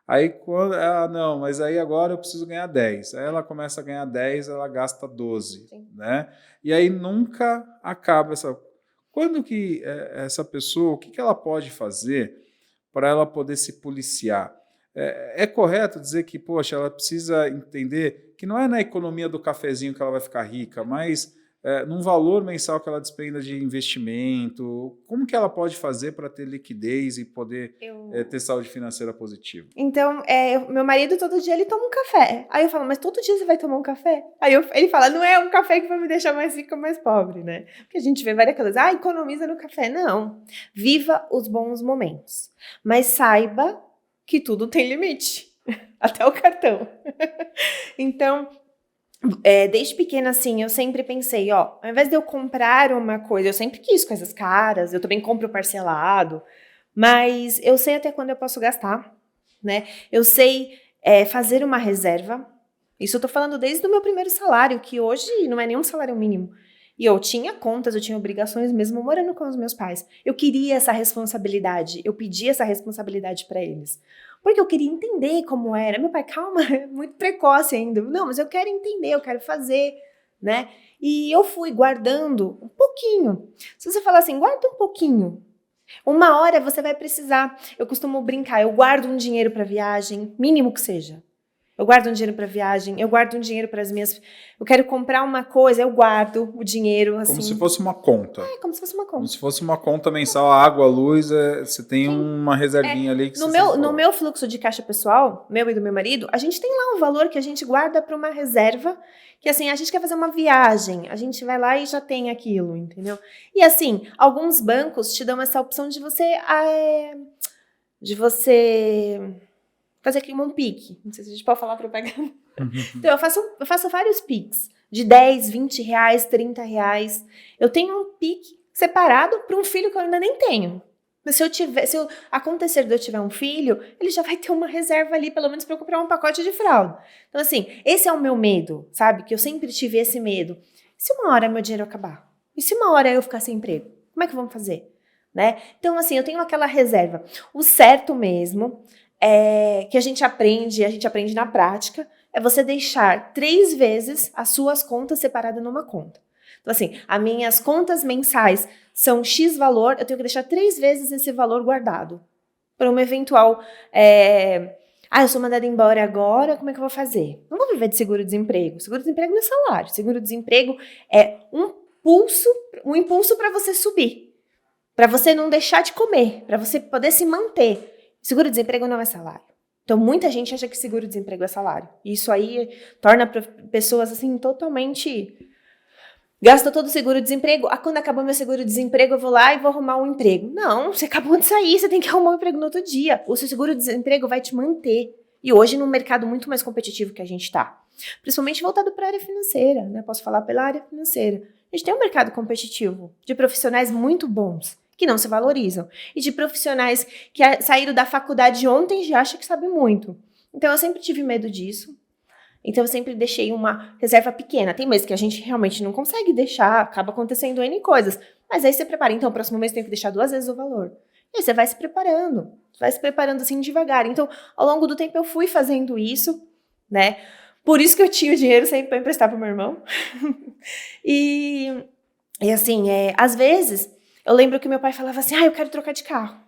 Aí quando não, mas aí agora eu preciso ganhar 10. Aí ela começa a ganhar 10, ela gasta 12, né? E aí nunca acaba essa... Quando que essa pessoa, o que ela pode fazer para ela poder se policiar? É correto dizer que, poxa, ela precisa entender que não é na economia do cafezinho que ela vai ficar rica, mas num valor mensal que ela despenda de investimento. Como que ela pode fazer para ter liquidez e poder ter saúde financeira positiva? Então, meu marido todo dia ele toma um café. Aí eu falo, mas todo dia você vai tomar um café? Aí ele fala, não é um café que vai me deixar mais rico ou mais pobre, né? Porque a gente vê várias coisas, economiza no café. Não, viva os bons momentos. Mas saiba que tudo tem limite, até o cartão. Então... desde pequena, assim, eu sempre pensei, ao invés de eu comprar uma coisa, eu sempre quis coisas caras, eu também compro parcelado, mas eu sei até quando eu posso gastar, né? Eu sei fazer uma reserva, isso eu tô falando desde o meu primeiro salário, que hoje não é nenhum salário mínimo. E eu tinha contas, eu tinha obrigações mesmo morando com os meus pais. Eu queria essa responsabilidade, eu pedi essa responsabilidade para eles. Porque eu queria entender como era. Meu pai, calma, é muito precoce ainda. Não, mas eu quero entender, eu quero fazer, né? E eu fui guardando um pouquinho. Se você falar assim, guarda um pouquinho. Uma hora você vai precisar. Eu costumo brincar, eu guardo um dinheiro para viagem, mínimo que seja. Eu guardo um dinheiro para viagem, eu guardo um dinheiro para as minhas... Eu quero comprar uma coisa, eu guardo o dinheiro, assim... Como se fosse uma conta. Como se fosse uma conta. Como se fosse uma conta mensal, água, luz, você tem uma reservinha ali que no meu fluxo de caixa pessoal, meu e do meu marido, a gente tem lá um valor que a gente guarda para uma reserva, que assim, a gente quer fazer uma viagem, a gente vai lá e já tem aquilo, entendeu? E assim, alguns bancos te dão essa opção de você... de você fazer aqui um pique. Não sei se a gente pode falar propaganda. Então, eu faço vários piques. De 10, 20 reais, 30 reais. Eu tenho um pique separado para um filho que eu ainda nem tenho. Mas se acontecer de eu tiver um filho, ele já vai ter uma reserva ali, pelo menos para eu comprar um pacote de fralda. Então, assim, esse é o meu medo, sabe? Que eu sempre tive esse medo. E se uma hora meu dinheiro acabar? E se uma hora eu ficar sem emprego? Como é que vamos fazer? Né? Então, assim, eu tenho aquela reserva. O certo mesmo é que a gente aprende na prática, é você deixar 3 vezes as suas contas separadas numa conta. Então, assim, as minhas contas mensais são X valor, eu tenho que deixar 3 vezes esse valor guardado. Para uma eventual... eu sou mandada embora agora, como é que eu vou fazer? Não vou viver de seguro-desemprego. Seguro-desemprego não é salário. Seguro-desemprego é um impulso para você subir. Para você não deixar de comer. Para você poder se manter. Seguro-desemprego não é salário. Então, muita gente acha que seguro-desemprego é salário. E isso aí torna pessoas, assim, totalmente... Gasta todo o seguro-desemprego. Quando acabou meu seguro-desemprego, eu vou lá e vou arrumar um emprego. Não, você acabou de sair, você tem que arrumar um emprego no outro dia. O seu seguro-desemprego vai te manter. E hoje, num mercado muito mais competitivo que a gente está. Principalmente voltado para a área financeira, né? Posso falar pela área financeira. A gente tem um mercado competitivo de profissionais muito bons, que não se valorizam. E de profissionais que saíram da faculdade ontem e já acham que sabem muito. Então, eu sempre tive medo disso. Então, eu sempre deixei uma reserva pequena. Tem meses que a gente realmente não consegue deixar, acaba acontecendo N coisas. Mas aí você prepara. Então, o próximo mês tem que deixar 2 vezes o valor. E aí você vai se preparando assim devagar. Então, ao longo do tempo eu fui fazendo isso, né? Por isso que eu tinha o dinheiro sempre para emprestar pro meu irmão. e assim, às vezes, eu lembro que meu pai falava assim, eu quero trocar de carro.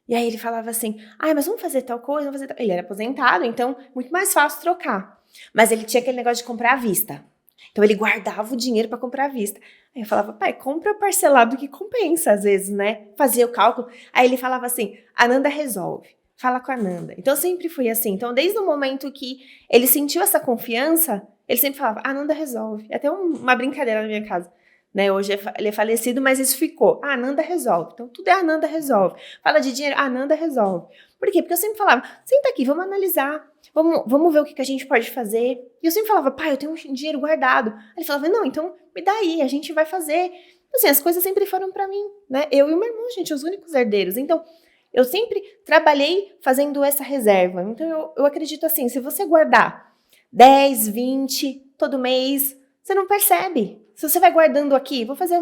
E aí ele falava assim, mas vamos fazer tal coisa, vamos fazer tal... Ele era aposentado, então muito mais fácil trocar. Mas ele tinha aquele negócio de comprar à vista. Então ele guardava o dinheiro para comprar à vista. Aí eu falava, pai, compra parcelado que compensa às vezes, né? Fazia o cálculo. Aí ele falava assim, a Nanda resolve. Fala com a Nanda. Então sempre fui assim. Então desde o momento que ele sentiu essa confiança, ele sempre falava, a Nanda resolve. É até uma brincadeira na minha casa. Né, hoje ele é falecido, mas isso ficou. A Nanda resolve. Então, tudo é a Nanda resolve. Fala de dinheiro, a Nanda resolve. Por quê? Porque eu sempre falava, senta aqui, vamos analisar. Vamos ver o que a gente pode fazer. E eu sempre falava, pai, eu tenho um dinheiro guardado. Aí ele falava, não, então me dá aí, a gente vai fazer. Assim, as coisas sempre foram para mim, né? Eu e o meu irmão, gente, os únicos herdeiros. Então, eu sempre trabalhei fazendo essa reserva. Então, eu acredito assim, se você guardar 10, 20, todo mês, você não percebe. Se você vai guardando aqui, vou fazer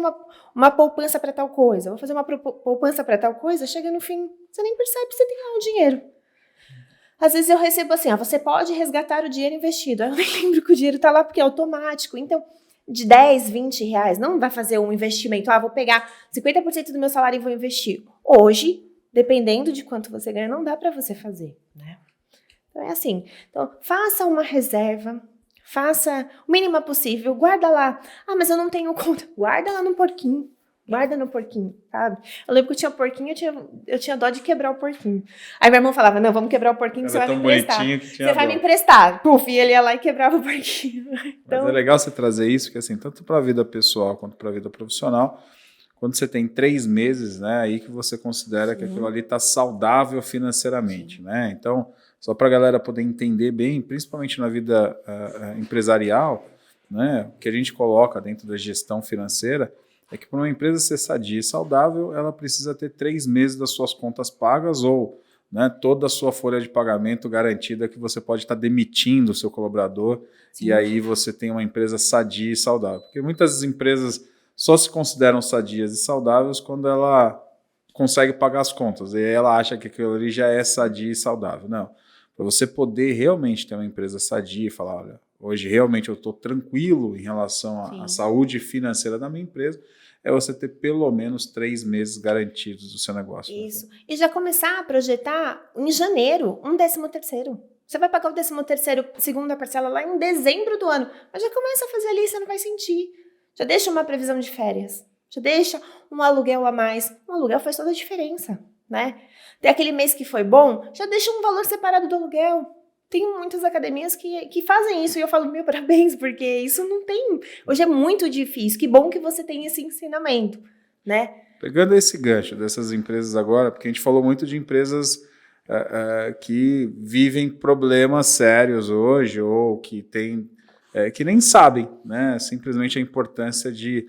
uma poupança para tal coisa, vou fazer uma poupança para tal coisa, chega no fim, você nem percebe que você tem lá o dinheiro. Às vezes eu recebo assim, você pode resgatar o dinheiro investido. Aí eu nem lembro que o dinheiro está lá porque é automático. Então, de 10, 20 reais, não vai fazer um investimento. Vou pegar 50% do meu salário e vou investir. Hoje, dependendo de quanto você ganha, não dá para você fazer, né? Então é assim. Então, faça uma reserva. Faça o mínimo possível, guarda lá. Mas eu não tenho conta. Guarda lá no porquinho. Guarda no porquinho, sabe? Eu lembro que eu tinha porquinho, eu tinha dó de quebrar o porquinho. Aí meu irmão falava, não, vamos quebrar o porquinho que você vai me emprestar. Você vai me emprestar. Puf, e ele ia lá e quebrava o porquinho. Então... Mas é legal você trazer isso, que assim, tanto para a vida pessoal quanto para a vida profissional, quando você tem 3 meses, né, aí que você considera que aquilo ali está saudável financeiramente, né? Então, só para a galera poder entender bem, principalmente na vida empresarial, né, o que a gente coloca dentro da gestão financeira é que para uma empresa ser sadia e saudável, ela precisa ter 3 meses das suas contas pagas ou, né, toda a sua folha de pagamento garantida, que você pode estar demitindo o seu colaborador. Sim. E aí você tem uma empresa sadia e saudável. Porque muitas empresas só se consideram sadias e saudáveis quando ela consegue pagar as contas. E aí ela acha que aquilo ali já é sadia e saudável. Não. Para você poder realmente ter uma empresa sadia e falar, olha, hoje realmente eu estou tranquilo em relação à saúde financeira da minha empresa, é você ter pelo menos 3 meses garantidos do seu negócio. Isso. Né? E já começar a projetar em janeiro, 13º. Você vai pagar o 13º, segunda parcela lá em dezembro do ano. Mas já começa a fazer ali, você não vai sentir. Já deixa uma previsão de férias. Já deixa um aluguel a mais. Um aluguel faz toda a diferença, né? Tem aquele mês que foi bom, já deixa um valor separado do aluguel. Tem muitas academias que fazem isso e eu falo, meu, parabéns, porque isso não tem... Hoje é muito difícil. Que bom que você tem esse ensinamento, né? Pegando esse gancho dessas empresas agora, porque a gente falou muito de empresas que vivem problemas sérios hoje ou que nem sabem, né, simplesmente a importância de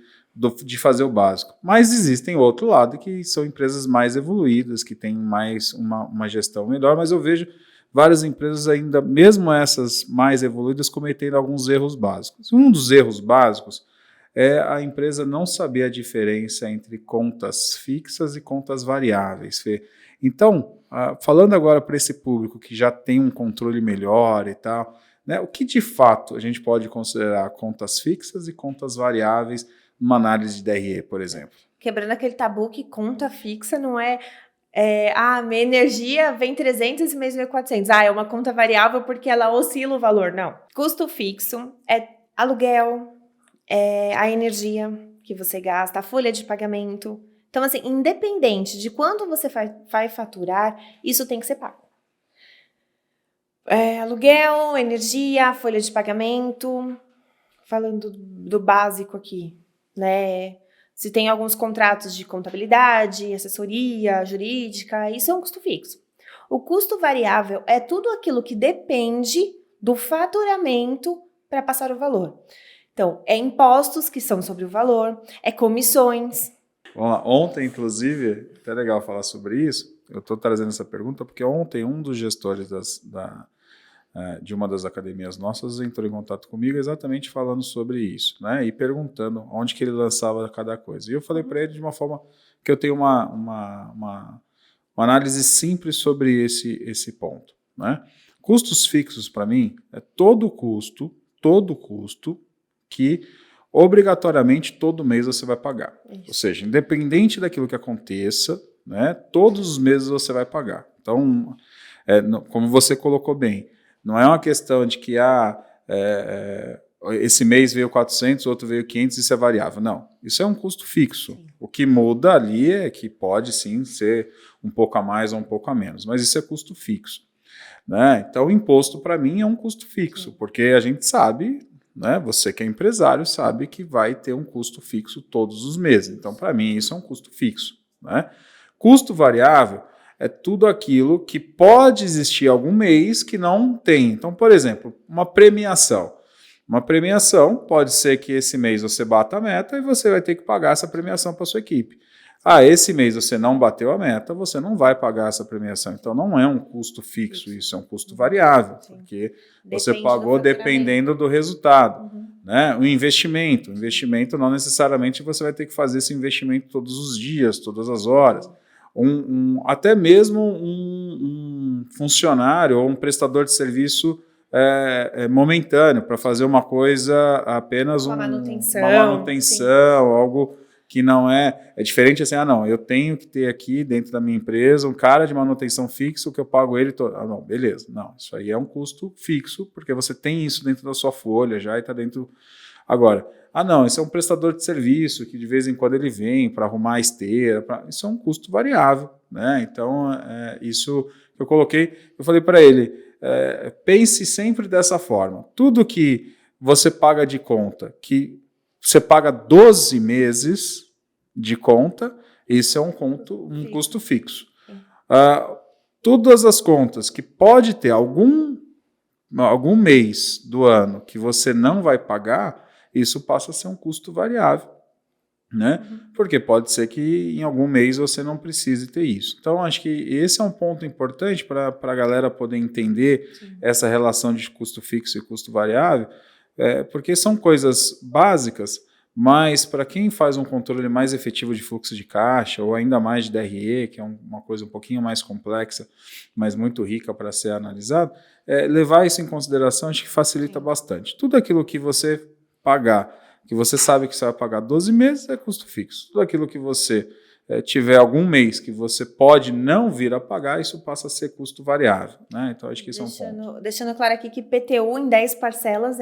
fazer o básico. Mas existem outro lado que são empresas mais evoluídas, que têm mais uma gestão melhor, mas eu vejo várias empresas ainda, mesmo essas mais evoluídas, cometendo alguns erros básicos. Um dos erros básicos é a empresa não saber a diferença entre contas fixas e contas variáveis, Fê. Então, falando agora para esse público que já tem um controle melhor e tal, né, o que de fato a gente pode considerar contas fixas e contas variáveis numa análise de DRE, por exemplo? Quebrando aquele tabu que conta fixa não minha energia vem 300 esse mês veio 400. É uma conta variável porque ela oscila o valor. Não. Custo fixo é aluguel, a energia que você gasta, a folha de pagamento. Então, assim, independente de quando você vai faturar, isso tem que ser pago. Aluguel, energia, folha de pagamento. Falando do básico aqui, né? Se tem alguns contratos de contabilidade, assessoria jurídica, isso é um custo fixo. O custo variável é tudo aquilo que depende do faturamento para passar o valor. Então, é impostos que são sobre o valor, é comissões. Vamos lá. Ontem, inclusive, até legal falar sobre isso, eu estou trazendo essa pergunta porque ontem um dos gestores de uma das academias nossas entrou em contato comigo exatamente falando sobre isso, né, e perguntando onde que ele lançava cada coisa. E eu falei para ele de uma forma que eu tenho uma análise simples sobre esse ponto, né? Custos fixos, para mim, é todo custo que obrigatoriamente todo mês você vai pagar. Isso. Ou seja, independente daquilo que aconteça, né, todos os meses você vai pagar. Então, como você colocou bem, não é uma questão de que esse mês veio 400, outro veio 500, isso é variável. Não, isso é um custo fixo. Sim. O que muda ali é que pode sim ser um pouco a mais ou um pouco a menos, mas isso é custo fixo, né? Então, o imposto para mim é um custo fixo, sim, porque a gente sabe, né, você que é empresário sabe que vai ter um custo fixo todos os meses. Então, para mim, isso é um custo fixo, né? Custo variável é tudo aquilo que pode existir algum mês que não tem. Então, por exemplo, uma premiação. Uma premiação pode ser que esse mês você bata a meta e você vai ter que pagar essa premiação para a sua equipe. Esse mês você não bateu a meta, você não vai pagar essa premiação. Então, não é um custo fixo, isso é um custo variável, sim, porque você pagou dependendo do resultado. Uhum. Né? O investimento não necessariamente você vai ter que fazer esse investimento todos os dias, todas as horas. Até mesmo um funcionário ou um prestador de serviço momentâneo para fazer uma coisa apenas uma manutenção, algo que não é diferente assim, não, eu tenho que ter aqui dentro da minha empresa um cara de manutenção fixo que eu pago ele todo. Não, beleza, não, isso aí é um custo fixo, porque você tem isso dentro da sua folha já e está dentro. Agora, não, isso é um prestador de serviço que de vez em quando ele vem para arrumar a esteira, isso é um custo variável, né? Então, isso que eu coloquei, eu falei para ele, pense sempre dessa forma, tudo que você paga de conta, que você paga 12 meses de conta, isso é um custo fixo. Todas as contas que pode ter algum mês do ano que você não vai pagar, isso passa a ser um custo variável, né? Uhum. Porque pode ser que em algum mês você não precise ter isso. Então, acho que esse é um ponto importante para a galera poder entender, sim, essa relação de custo fixo e custo variável, porque são coisas básicas, mas para quem faz um controle mais efetivo de fluxo de caixa, ou ainda mais de DRE, que é uma coisa um pouquinho mais complexa, mas muito rica para ser analisado, levar isso em consideração acho que facilita, sim, bastante. Tudo aquilo que você pagar, que você sabe que você vai pagar 12 meses, é custo fixo. Tudo aquilo que você tiver algum mês que você pode não vir a pagar, isso passa a ser custo variável, né? Então, acho que isso é um ponto. Deixando claro aqui que PTU em 10 parcelas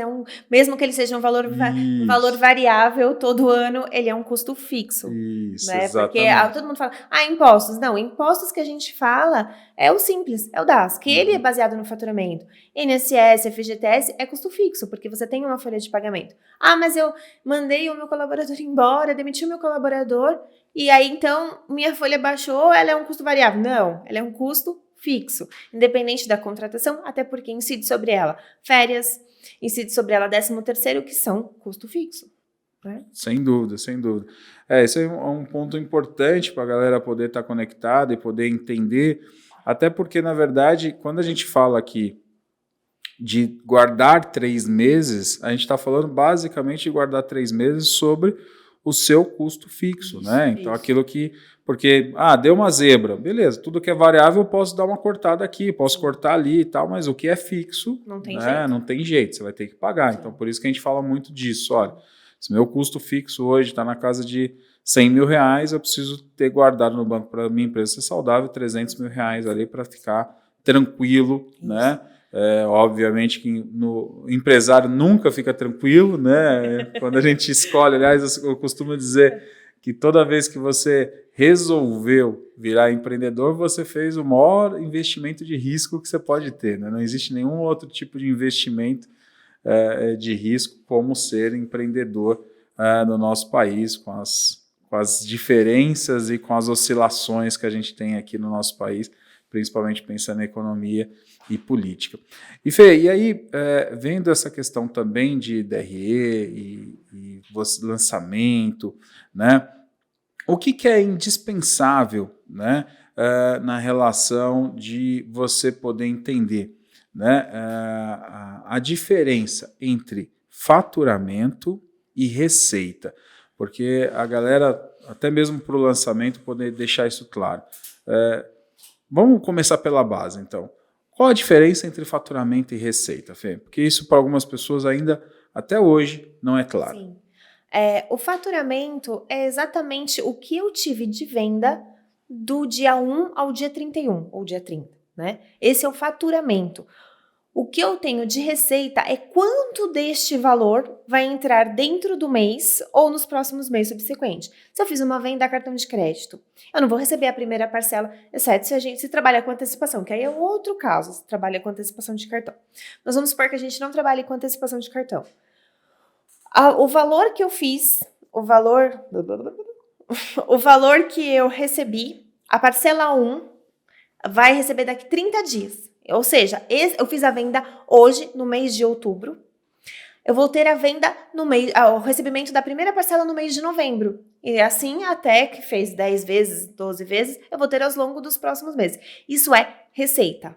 mesmo que ele seja um valor variável todo ano, ele é um custo fixo. Isso, né? exatamente. Porque todo mundo fala, impostos. Não, impostos que a gente fala é o simples, é o DAS, que ele é baseado no faturamento. INSS, FGTS é custo fixo, porque você tem uma folha de pagamento. Mas eu mandei o meu colaborador embora, demiti o meu colaborador, e aí, então, então minha folha baixou, ela é um custo variável? Não, ela é um custo fixo, independente da contratação, até porque incide sobre ela férias, incide sobre ela 13º, que são custo fixo. Né? Sem dúvida, sem dúvida. Esse é um ponto importante para a galera poder estar conectada e poder entender, até porque, na verdade, quando a gente fala aqui de guardar 3 meses, a gente está falando basicamente de guardar 3 meses sobre o seu custo fixo, Isso, né? Então, isso. aquilo que... Porque, deu uma zebra. Beleza, tudo que é variável eu posso dar uma cortada aqui, posso cortar ali e tal, mas o que é fixo, Não tem né, jeito. não tem jeito, você vai ter que pagar. Sim. Então, por isso que a gente fala muito disso. Olha, se meu custo fixo hoje está na casa de 100 mil reais, eu preciso ter guardado no banco para minha empresa ser saudável 300 mil reais ali para ficar tranquilo, Isso. né? Obviamente que o empresário nunca fica tranquilo, né? Quando a gente escolhe, aliás, eu costumo dizer que toda vez que você resolveu virar empreendedor, você fez o maior investimento de risco que você pode ter, né? Não existe nenhum outro tipo de investimento de risco como ser empreendedor no nosso país, com as diferenças e com as oscilações que a gente tem aqui no nosso país, principalmente pensando na economia e política. E Fê, e aí, vendo essa questão também de DRE e lançamento, né, o que é indispensável, né, na relação de você poder entender, né, a diferença entre faturamento e receita? Porque a galera, até mesmo para o lançamento, poder deixar isso claro. Vamos começar pela base, então. Qual a diferença entre faturamento e receita, Fê? Porque isso para algumas pessoas ainda, até hoje, não é claro. Sim. O faturamento é exatamente o que eu tive de venda do dia 1 ao dia 31, ou dia 30, né? Esse é o faturamento. O que eu tenho de receita é quanto deste valor vai entrar dentro do mês ou nos próximos meses subsequentes. Se eu fiz uma venda a cartão de crédito, eu não vou receber a primeira parcela, exceto se a gente se trabalha com antecipação, que aí é outro caso, se trabalha com antecipação de cartão. Mas vamos supor que a gente não trabalhe com antecipação de cartão. O valor que eu fiz, o valor que eu recebi, a parcela 1 vai receber daqui 30 dias. Ou seja, eu fiz a venda hoje, no mês de outubro. Eu vou ter a venda o recebimento da primeira parcela no mês de novembro. E assim, até que fez 10 vezes, 12 vezes, eu vou ter ao longo dos próximos meses. Isso é receita.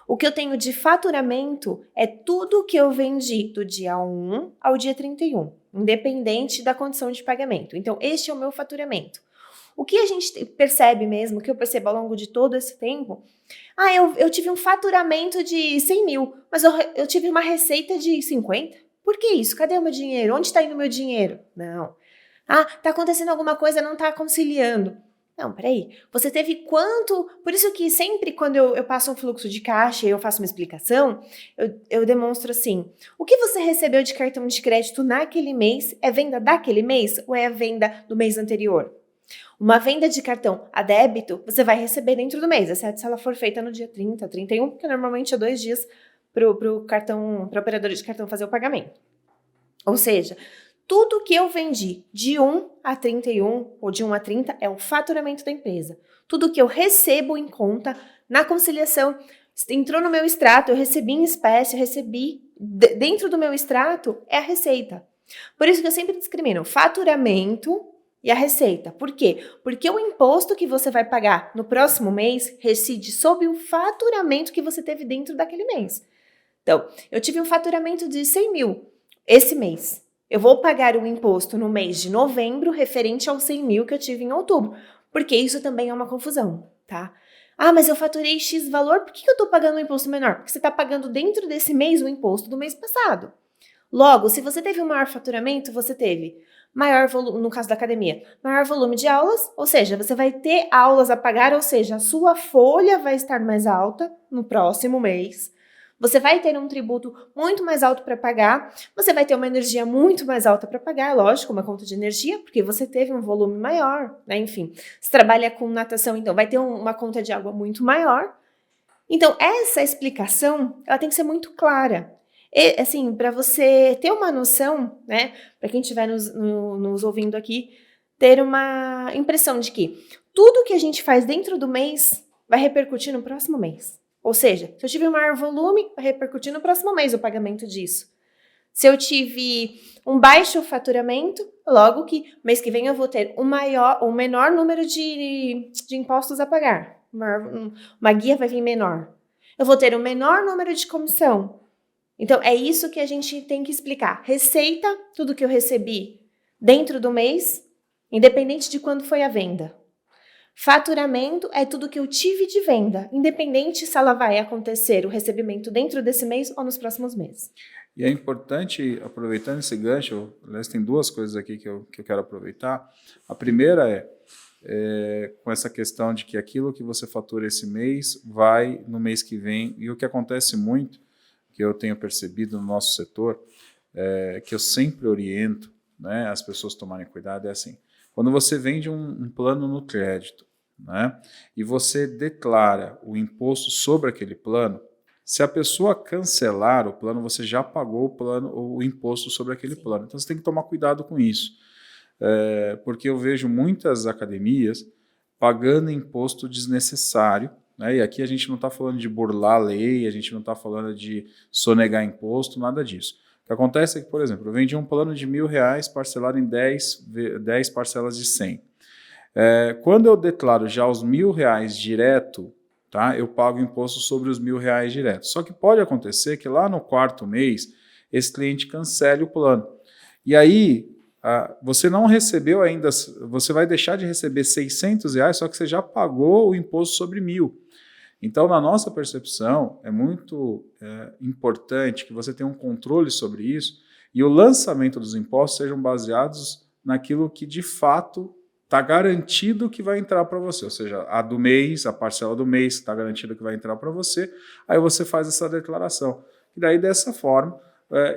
O que eu tenho de faturamento é tudo que eu vendi do dia 1 ao dia 31, independente da condição de pagamento. Então, este é o meu faturamento. O que a gente percebe mesmo, que eu percebo ao longo de todo esse tempo, eu tive um faturamento de 100 mil, mas eu tive uma receita de 50. Por que isso? Cadê o meu dinheiro? Onde está indo o meu dinheiro? Não. Tá acontecendo alguma coisa, não tá conciliando. Não, peraí. Você teve quanto... Por isso que sempre quando eu passo um fluxo de caixa e eu faço uma explicação, eu demonstro assim, o que você recebeu de cartão de crédito naquele mês é venda daquele mês ou é a venda do mês anterior? Uma venda de cartão a débito, você vai receber dentro do mês, exceto se ela for feita no dia 30, 31, porque normalmente é 2 dias para o operador de cartão fazer o pagamento. Ou seja, tudo que eu vendi de 1 a 31 ou de 1 a 30 é o faturamento da empresa. Tudo que eu recebo em conta, na conciliação, entrou no meu extrato, eu recebi em espécie, eu recebi dentro do meu extrato, é a receita. Por isso que eu sempre discrimino faturamento e a receita. Por quê? Porque o imposto que você vai pagar no próximo mês reside sobre o faturamento que você teve dentro daquele mês. Então, eu tive um faturamento de 100 mil esse mês. Eu vou pagar o imposto no mês de novembro referente aos 100 mil que eu tive em outubro. Porque isso também é uma confusão, tá? Mas eu faturei X valor, por que eu estou pagando um imposto menor? Porque você está pagando dentro desse mês o imposto do mês passado. Logo, se você teve um maior faturamento, você teve maior volume, no caso da academia, maior volume de aulas, ou seja, você vai ter aulas a pagar, ou seja, a sua folha vai estar mais alta no próximo mês. Você vai ter um tributo muito mais alto para pagar, você vai ter uma energia muito mais alta para pagar, lógico, uma conta de energia, porque você teve um volume maior, né? Enfim, se trabalha com natação, então vai ter uma conta de água muito maior. Então, essa explicação, ela tem que ser muito clara. E, assim, para você ter uma noção, né, para quem estiver nos ouvindo aqui, ter uma impressão de que tudo que a gente faz dentro do mês vai repercutir no próximo mês. Ou seja, se eu tive um maior volume, vai repercutir no próximo mês o pagamento disso. Se eu tive um baixo faturamento, logo que mês que vem eu vou ter um menor número de impostos a pagar. Uma guia vai vir menor. Eu vou ter um menor número de comissão. Então, é isso que a gente tem que explicar. Receita, tudo que eu recebi dentro do mês, independente de quando foi a venda. Faturamento é tudo que eu tive de venda, independente se ela vai acontecer o recebimento dentro desse mês ou nos próximos meses. E é importante, aproveitando esse gancho, aliás, tem duas coisas aqui que eu quero aproveitar. A primeira é com essa questão de que aquilo que você fatura esse mês vai no mês que vem. E o que acontece muito, que eu tenho percebido no nosso setor, que eu sempre oriento, né, as pessoas tomarem cuidado, é assim: quando você vende um plano no crédito, né, e você declara o imposto sobre aquele plano, se a pessoa cancelar o plano, você já pagou o imposto sobre aquele plano. Então, você tem que tomar cuidado com isso. Porque eu vejo muitas academias pagando imposto desnecessário, né? E aqui a gente não está falando de burlar a lei, a gente não está falando de sonegar imposto, nada disso. O que acontece é que, por exemplo, eu vendi um plano de R$1.000 parcelado em 10 parcelas de 100. Quando eu declaro já os R$1.000 direto, tá, eu pago imposto sobre os R$1.000 direto. Só que pode acontecer que lá no quarto mês, esse cliente cancele o plano. E aí, você não recebeu ainda, você vai deixar de receber R$600, só que você já pagou o imposto sobre 1.000. Então, na nossa percepção, é muito importante que você tenha um controle sobre isso e o lançamento dos impostos sejam baseados naquilo que, de fato, está garantido que vai entrar para você. Ou seja, a do mês, a parcela do mês está garantido que vai entrar para você, aí você faz essa declaração. E daí, dessa forma,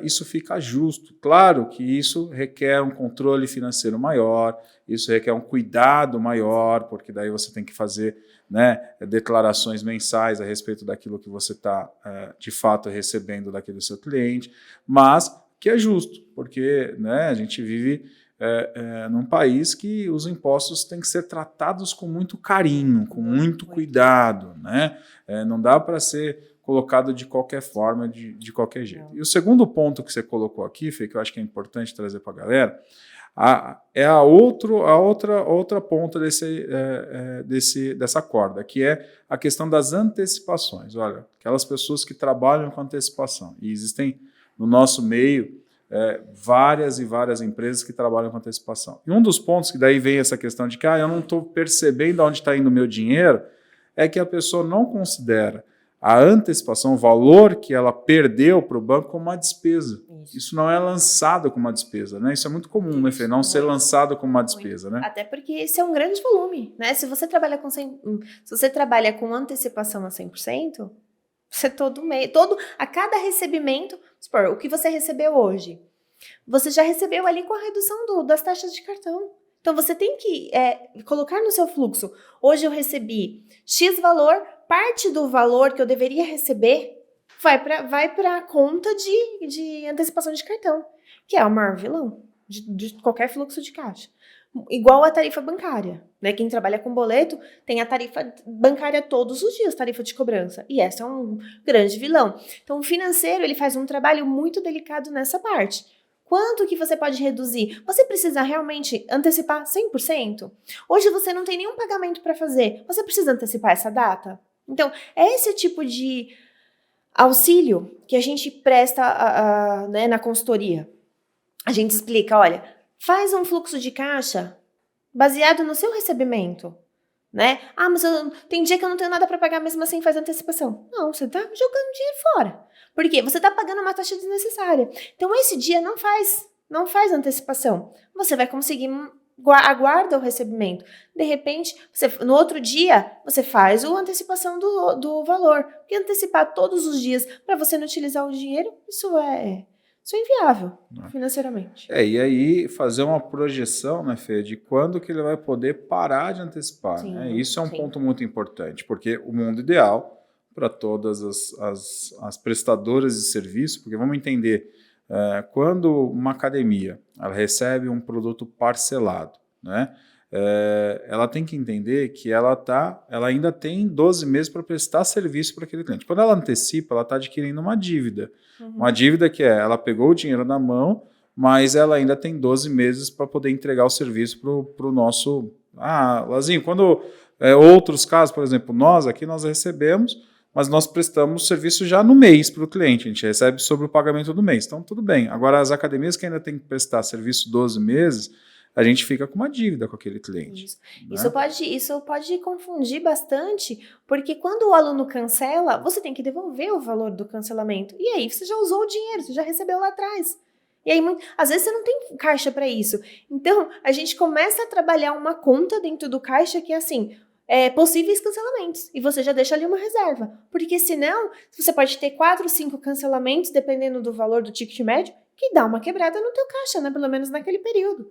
isso fica justo. Claro que isso requer um controle financeiro maior, isso requer um cuidado maior, porque daí você tem que fazer, né, declarações mensais a respeito daquilo que você está, de fato, recebendo daquele seu cliente, mas que é justo, porque, né, a gente vive num país que os impostos têm que ser tratados com muito carinho, com muito cuidado, né? Não dá para ser colocado de qualquer forma, de qualquer jeito. E o segundo ponto que você colocou aqui, Fê, que eu acho que é importante trazer para a galera, é a outra ponta dessa corda, que é a questão das antecipações. Olha, aquelas pessoas que trabalham com antecipação, e existem no nosso meio várias e várias empresas que trabalham com antecipação. E um dos pontos que daí vem essa questão de que eu não estou percebendo onde está indo o meu dinheiro, é que a pessoa não considera a antecipação, o valor que ela perdeu para o banco, como uma despesa. Isso não é lançado como uma despesa, né? Isso é muito comum, né, Fê? Não ser lançado como uma despesa, né? Até porque esse é um grande volume, né? Se você trabalha com antecipação a 100%, você todo mês, a cada recebimento, supor, o que você recebeu hoje, você já recebeu ali com a redução das taxas de cartão. Então, você tem que colocar no seu fluxo. Hoje eu recebi X valor, parte do valor que eu deveria receber vai para a conta de antecipação de cartão, que é o maior vilão de qualquer fluxo de caixa. Igual a tarifa bancária, né? Quem trabalha com boleto tem a tarifa bancária todos os dias, tarifa de cobrança. E essa é um grande vilão. Então, o financeiro, ele faz um trabalho muito delicado nessa parte. Quanto que você pode reduzir? Você precisa realmente antecipar 100%? Hoje você não tem nenhum pagamento para fazer. Você precisa antecipar essa data? Então, é esse tipo de auxílio que a gente presta né, na consultoria. A gente explica, olha, faz um fluxo de caixa baseado no seu recebimento, né? Mas tem dia que eu não tenho nada para pagar, mesmo assim faz antecipação. Não, você tá jogando dinheiro fora. Por quê? Você tá pagando uma taxa desnecessária. Então, esse dia não faz antecipação. Você vai conseguir, aguarda o recebimento. De repente, no outro dia, você faz a antecipação do valor. Porque antecipar todos os dias para você não utilizar o dinheiro, isso é inviável financeiramente. E aí fazer uma projeção, né, Fê, de quando que ele vai poder parar de antecipar. Sim, né? Isso é um ponto muito importante, porque o mundo ideal para todas as prestadoras de serviço, porque vamos entender, quando uma academia ela recebe um produto parcelado, né? Ela tem que entender que ela ainda tem 12 meses para prestar serviço para aquele cliente. Quando ela antecipa, ela está adquirindo uma dívida. Uma dívida que ela pegou o dinheiro na mão, mas ela ainda tem 12 meses para poder entregar o serviço para o nosso... Lazinho, quando outros casos, por exemplo, nós recebemos, mas nós prestamos serviço já no mês para o cliente, a gente recebe sobre o pagamento do mês, então tudo bem. Agora, as academias que ainda têm que prestar serviço 12 meses, a gente fica com uma dívida com aquele cliente. Isso. Né? Isso pode confundir bastante, porque quando o aluno cancela, você tem que devolver o valor do cancelamento. E aí você já usou o dinheiro, você já recebeu lá atrás. E aí, às vezes, você não tem caixa para isso. Então, a gente começa a trabalhar uma conta dentro do caixa que é assim, possíveis cancelamentos. E você já deixa ali uma reserva. Porque senão, você pode ter 4, 5 cancelamentos, dependendo do valor do ticket médio, que dá uma quebrada no teu caixa, né? Pelo menos naquele período.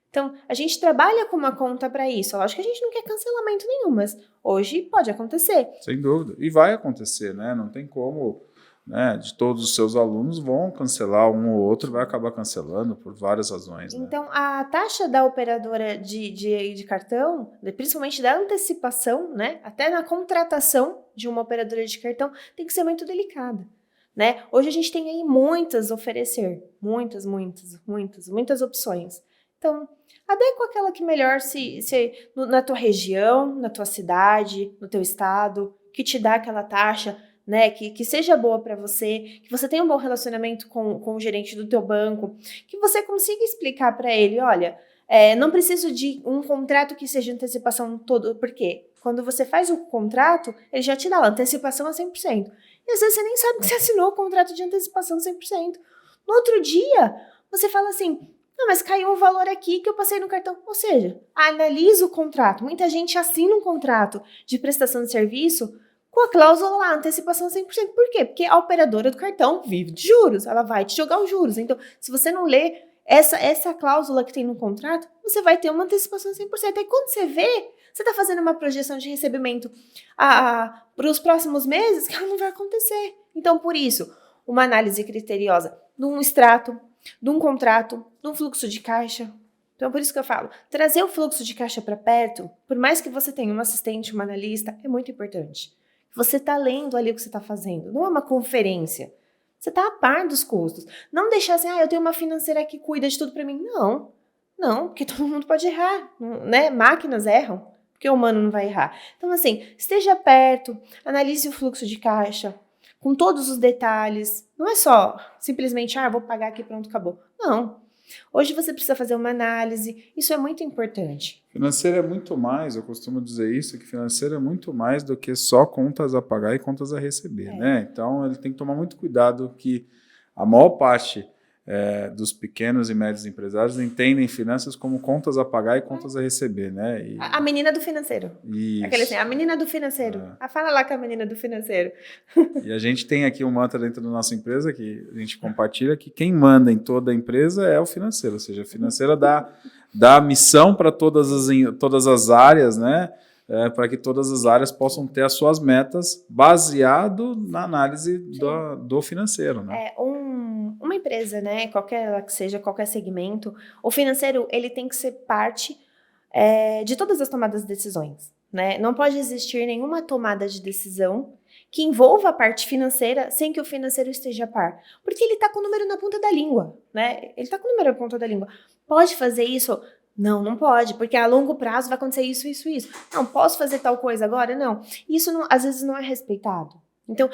Então, a gente trabalha com uma conta para isso. Lógico que a gente não quer cancelamento nenhum, mas hoje pode acontecer. Sem dúvida. E vai acontecer, né? Não tem como, né? De todos os seus alunos vão cancelar, um ou outro vai acabar cancelando por várias razões. Né? Então, a taxa da operadora de cartão, principalmente da antecipação, né? Até na contratação de uma operadora de cartão, tem que ser muito delicada. Né? Hoje a gente tem aí muitas a oferecer. Muitas opções. Então, adequa aquela que melhor na tua região, na tua cidade, no teu estado, que te dá aquela taxa, né, que seja boa para você, que você tenha um bom relacionamento com o gerente do teu banco, que você consiga explicar para ele, olha, não preciso de um contrato que seja antecipação todo, porque quando você faz o contrato, ele já te dá a antecipação a 100%. E às vezes você nem sabe que você assinou o contrato de antecipação 100%. No outro dia, você fala assim, não, mas caiu um valor aqui que eu passei no cartão. Ou seja, analisa o contrato. Muita gente assina um contrato de prestação de serviço com a cláusula lá, antecipação 100%. Por quê? Porque a operadora do cartão vive de juros. Ela vai te jogar os juros. Então, se você não lê essa cláusula que tem no contrato, você vai ter uma antecipação 100%. Aí quando você vê, você está fazendo uma projeção de recebimento para os próximos meses que ela não vai acontecer. Então, por isso, uma análise criteriosa de um extrato, de um contrato, de um fluxo de caixa. Então, por isso que eu falo, trazer o fluxo de caixa para perto, por mais que você tenha um assistente, um analista, é muito importante. Você está lendo ali o que você está fazendo, não é uma conferência. Você está a par dos custos. Não deixar assim, eu tenho uma financeira que cuida de tudo para mim. Não, porque todo mundo pode errar, né? Máquinas erram, porque o humano não vai errar. Então, assim, esteja perto, analise o fluxo de caixa, com todos os detalhes. Não é só simplesmente, vou pagar aqui, pronto, acabou. Não. Hoje você precisa fazer uma análise. Isso é muito importante. Financeiro é muito mais, eu costumo dizer isso, que financeiro é muito mais do que só contas a pagar e contas a receber, né? Então, ele tem que tomar muito cuidado que a maior parte dos pequenos e médios empresários entendem finanças como contas a pagar e contas a receber, né? E... A menina do financeiro. Isso. Aquele assim, a menina do financeiro. Fala lá com a menina do financeiro. E a gente tem aqui um mantra dentro da nossa empresa que a gente compartilha que quem manda em toda a empresa é o financeiro, ou seja, a financeira dá missão para todas as áreas, né? Para que todas as áreas possam ter as suas metas baseado na análise do financeiro, né? Uma empresa, né, qualquer segmento, o financeiro ele tem que ser parte de todas as tomadas de decisões, né? Não pode existir nenhuma tomada de decisão que envolva a parte financeira sem que o financeiro esteja a par, porque ele está com o número na ponta da língua, né? Ele está com o número na ponta da língua. Pode fazer isso? Não pode, porque a longo prazo vai acontecer isso. Não, posso fazer tal coisa agora? Não. Isso às vezes não é respeitado. Então,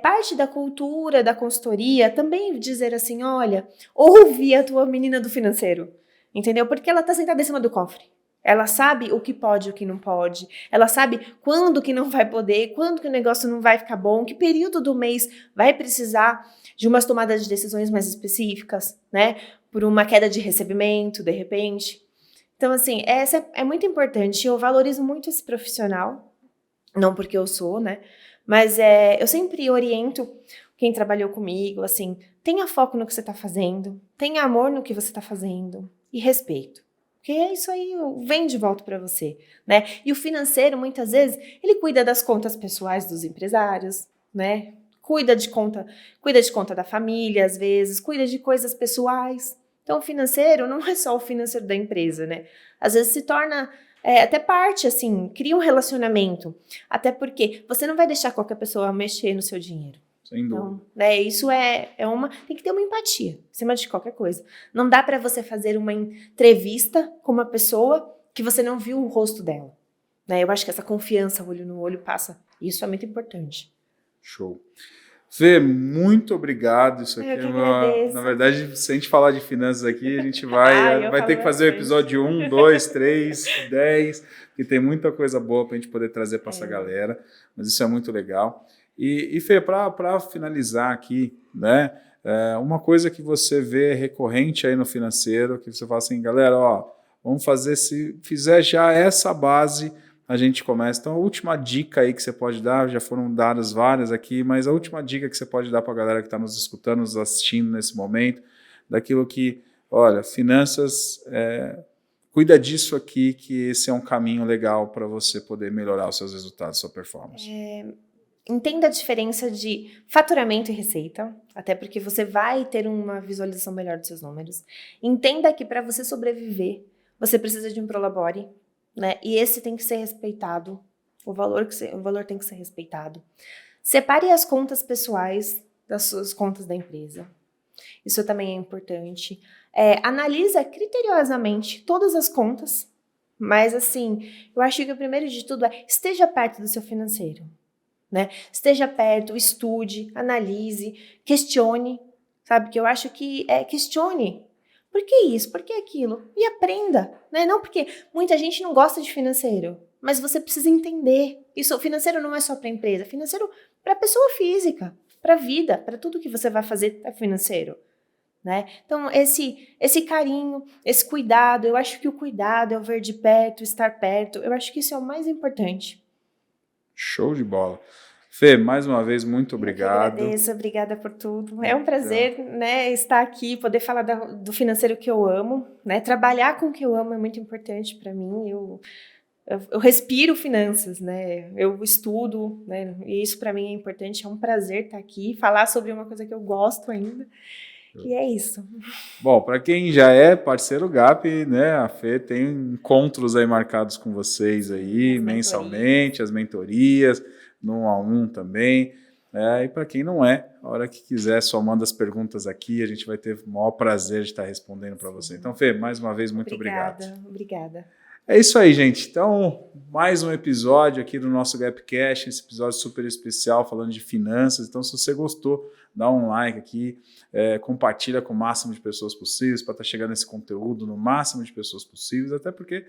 parte da cultura, da consultoria, também dizer assim, olha, ouve a tua menina do financeiro, entendeu? Porque ela está sentada em cima do cofre. Ela sabe o que pode e o que não pode. Ela sabe quando que não vai poder, quando que o negócio não vai ficar bom, que período do mês vai precisar de umas tomadas de decisões mais específicas, né? Por uma queda de recebimento, de repente. Então, assim, essa é muito importante. Eu valorizo muito esse profissional, não porque eu sou, né? Mas eu sempre oriento quem trabalhou comigo, assim, tenha foco no que você está fazendo, tenha amor no que você está fazendo e respeito. Porque isso aí vem de volta para você, né? E o financeiro, muitas vezes, ele cuida das contas pessoais dos empresários, né? Cuida de conta da família, às vezes, cuida de coisas pessoais. Então, o financeiro não é só o financeiro da empresa, né? Às vezes se torna até parte, assim, cria um relacionamento. Até porque você não vai deixar qualquer pessoa mexer no seu dinheiro. Sem dúvida. Então, né, isso tem que ter uma empatia, acima de qualquer coisa. Não dá para você fazer uma entrevista com uma pessoa que você não viu o rosto dela. Né? Eu acho que essa confiança, olho no olho, passa. Isso é muito importante. Show. Fê, muito obrigado. Isso aqui na verdade, se a gente falar de finanças aqui, a gente vai ter que fazer o episódio 1, 2, 3, 10, que tem muita coisa boa para a gente poder trazer para essa galera, mas isso é muito legal. E Fê, para finalizar aqui, né, uma coisa que você vê recorrente aí no financeiro, que você fala assim, galera, ó, vamos fazer, se fizer já essa base, a gente começa. Então, a última dica aí que você pode dar, já foram dadas várias aqui, mas a última dica que você pode dar para a galera que está nos escutando, nos assistindo nesse momento, daquilo que, olha, finanças, cuida disso aqui, que esse é um caminho legal para você poder melhorar os seus resultados, sua performance. Entenda a diferença de faturamento e receita, até porque você vai ter uma visualização melhor dos seus números. Entenda que para você sobreviver, você precisa de um prolabore, né? E esse tem que ser respeitado, o valor tem que ser respeitado. Separe as contas pessoais das suas contas da empresa. Isso também é importante. Analisa criteriosamente todas as contas, mas assim, eu acho que o primeiro de tudo esteja perto do seu financeiro. Né? Esteja perto, estude, analise, questione, sabe? Que eu acho que questione. Por que isso? Por que aquilo? E aprenda, né? Não porque muita gente não gosta de financeiro, mas você precisa entender. Isso, o financeiro não é só para a empresa, financeiro para a pessoa física, para a vida, para tudo que você vai fazer é financeiro. Né? Então, esse carinho, esse cuidado, eu acho que o cuidado é o ver de perto, estar perto, eu acho que isso é o mais importante. Show de bola. Fê, mais uma vez, muito obrigado. Eu que agradeço, obrigada por tudo. É um prazer, né, estar aqui, poder falar do financeiro que eu amo, né? Trabalhar com o que eu amo é muito importante para mim. Eu respiro finanças, né? Eu estudo, né? E isso para mim é importante. É um prazer estar aqui, falar sobre uma coisa que eu gosto ainda. E é isso. Bom, para quem já é parceiro GAP, né, a Fê tem encontros aí marcados com vocês aí, mensalmente, as mentorias, no 1 a 1 também. E para quem não é, a hora que quiser, só manda as perguntas aqui, a gente vai ter o maior prazer de estar respondendo para você. Então, Fê, mais uma vez, muito obrigado. Obrigada. É isso aí, gente. Então, mais um episódio aqui do nosso GapCast, esse episódio super especial falando de finanças. Então, se você gostou, dá um like aqui, compartilha com o máximo de pessoas possíveis para estar chegando esse conteúdo no máximo de pessoas possíveis, até porque,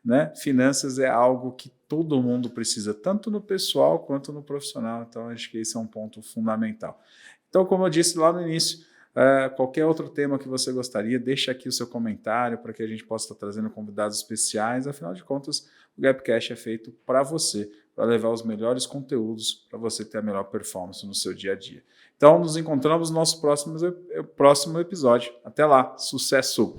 né, finanças é algo que todo mundo precisa, tanto no pessoal quanto no profissional. Então, acho que esse é um ponto fundamental. Então, como eu disse lá no início, qualquer outro tema que você gostaria, deixa aqui o seu comentário para que a gente possa estar trazendo convidados especiais. Afinal de contas, o GapCast é feito para você, para levar os melhores conteúdos para você ter a melhor performance no seu dia a dia. Então, nos encontramos no nosso próximo episódio. Até lá, sucesso!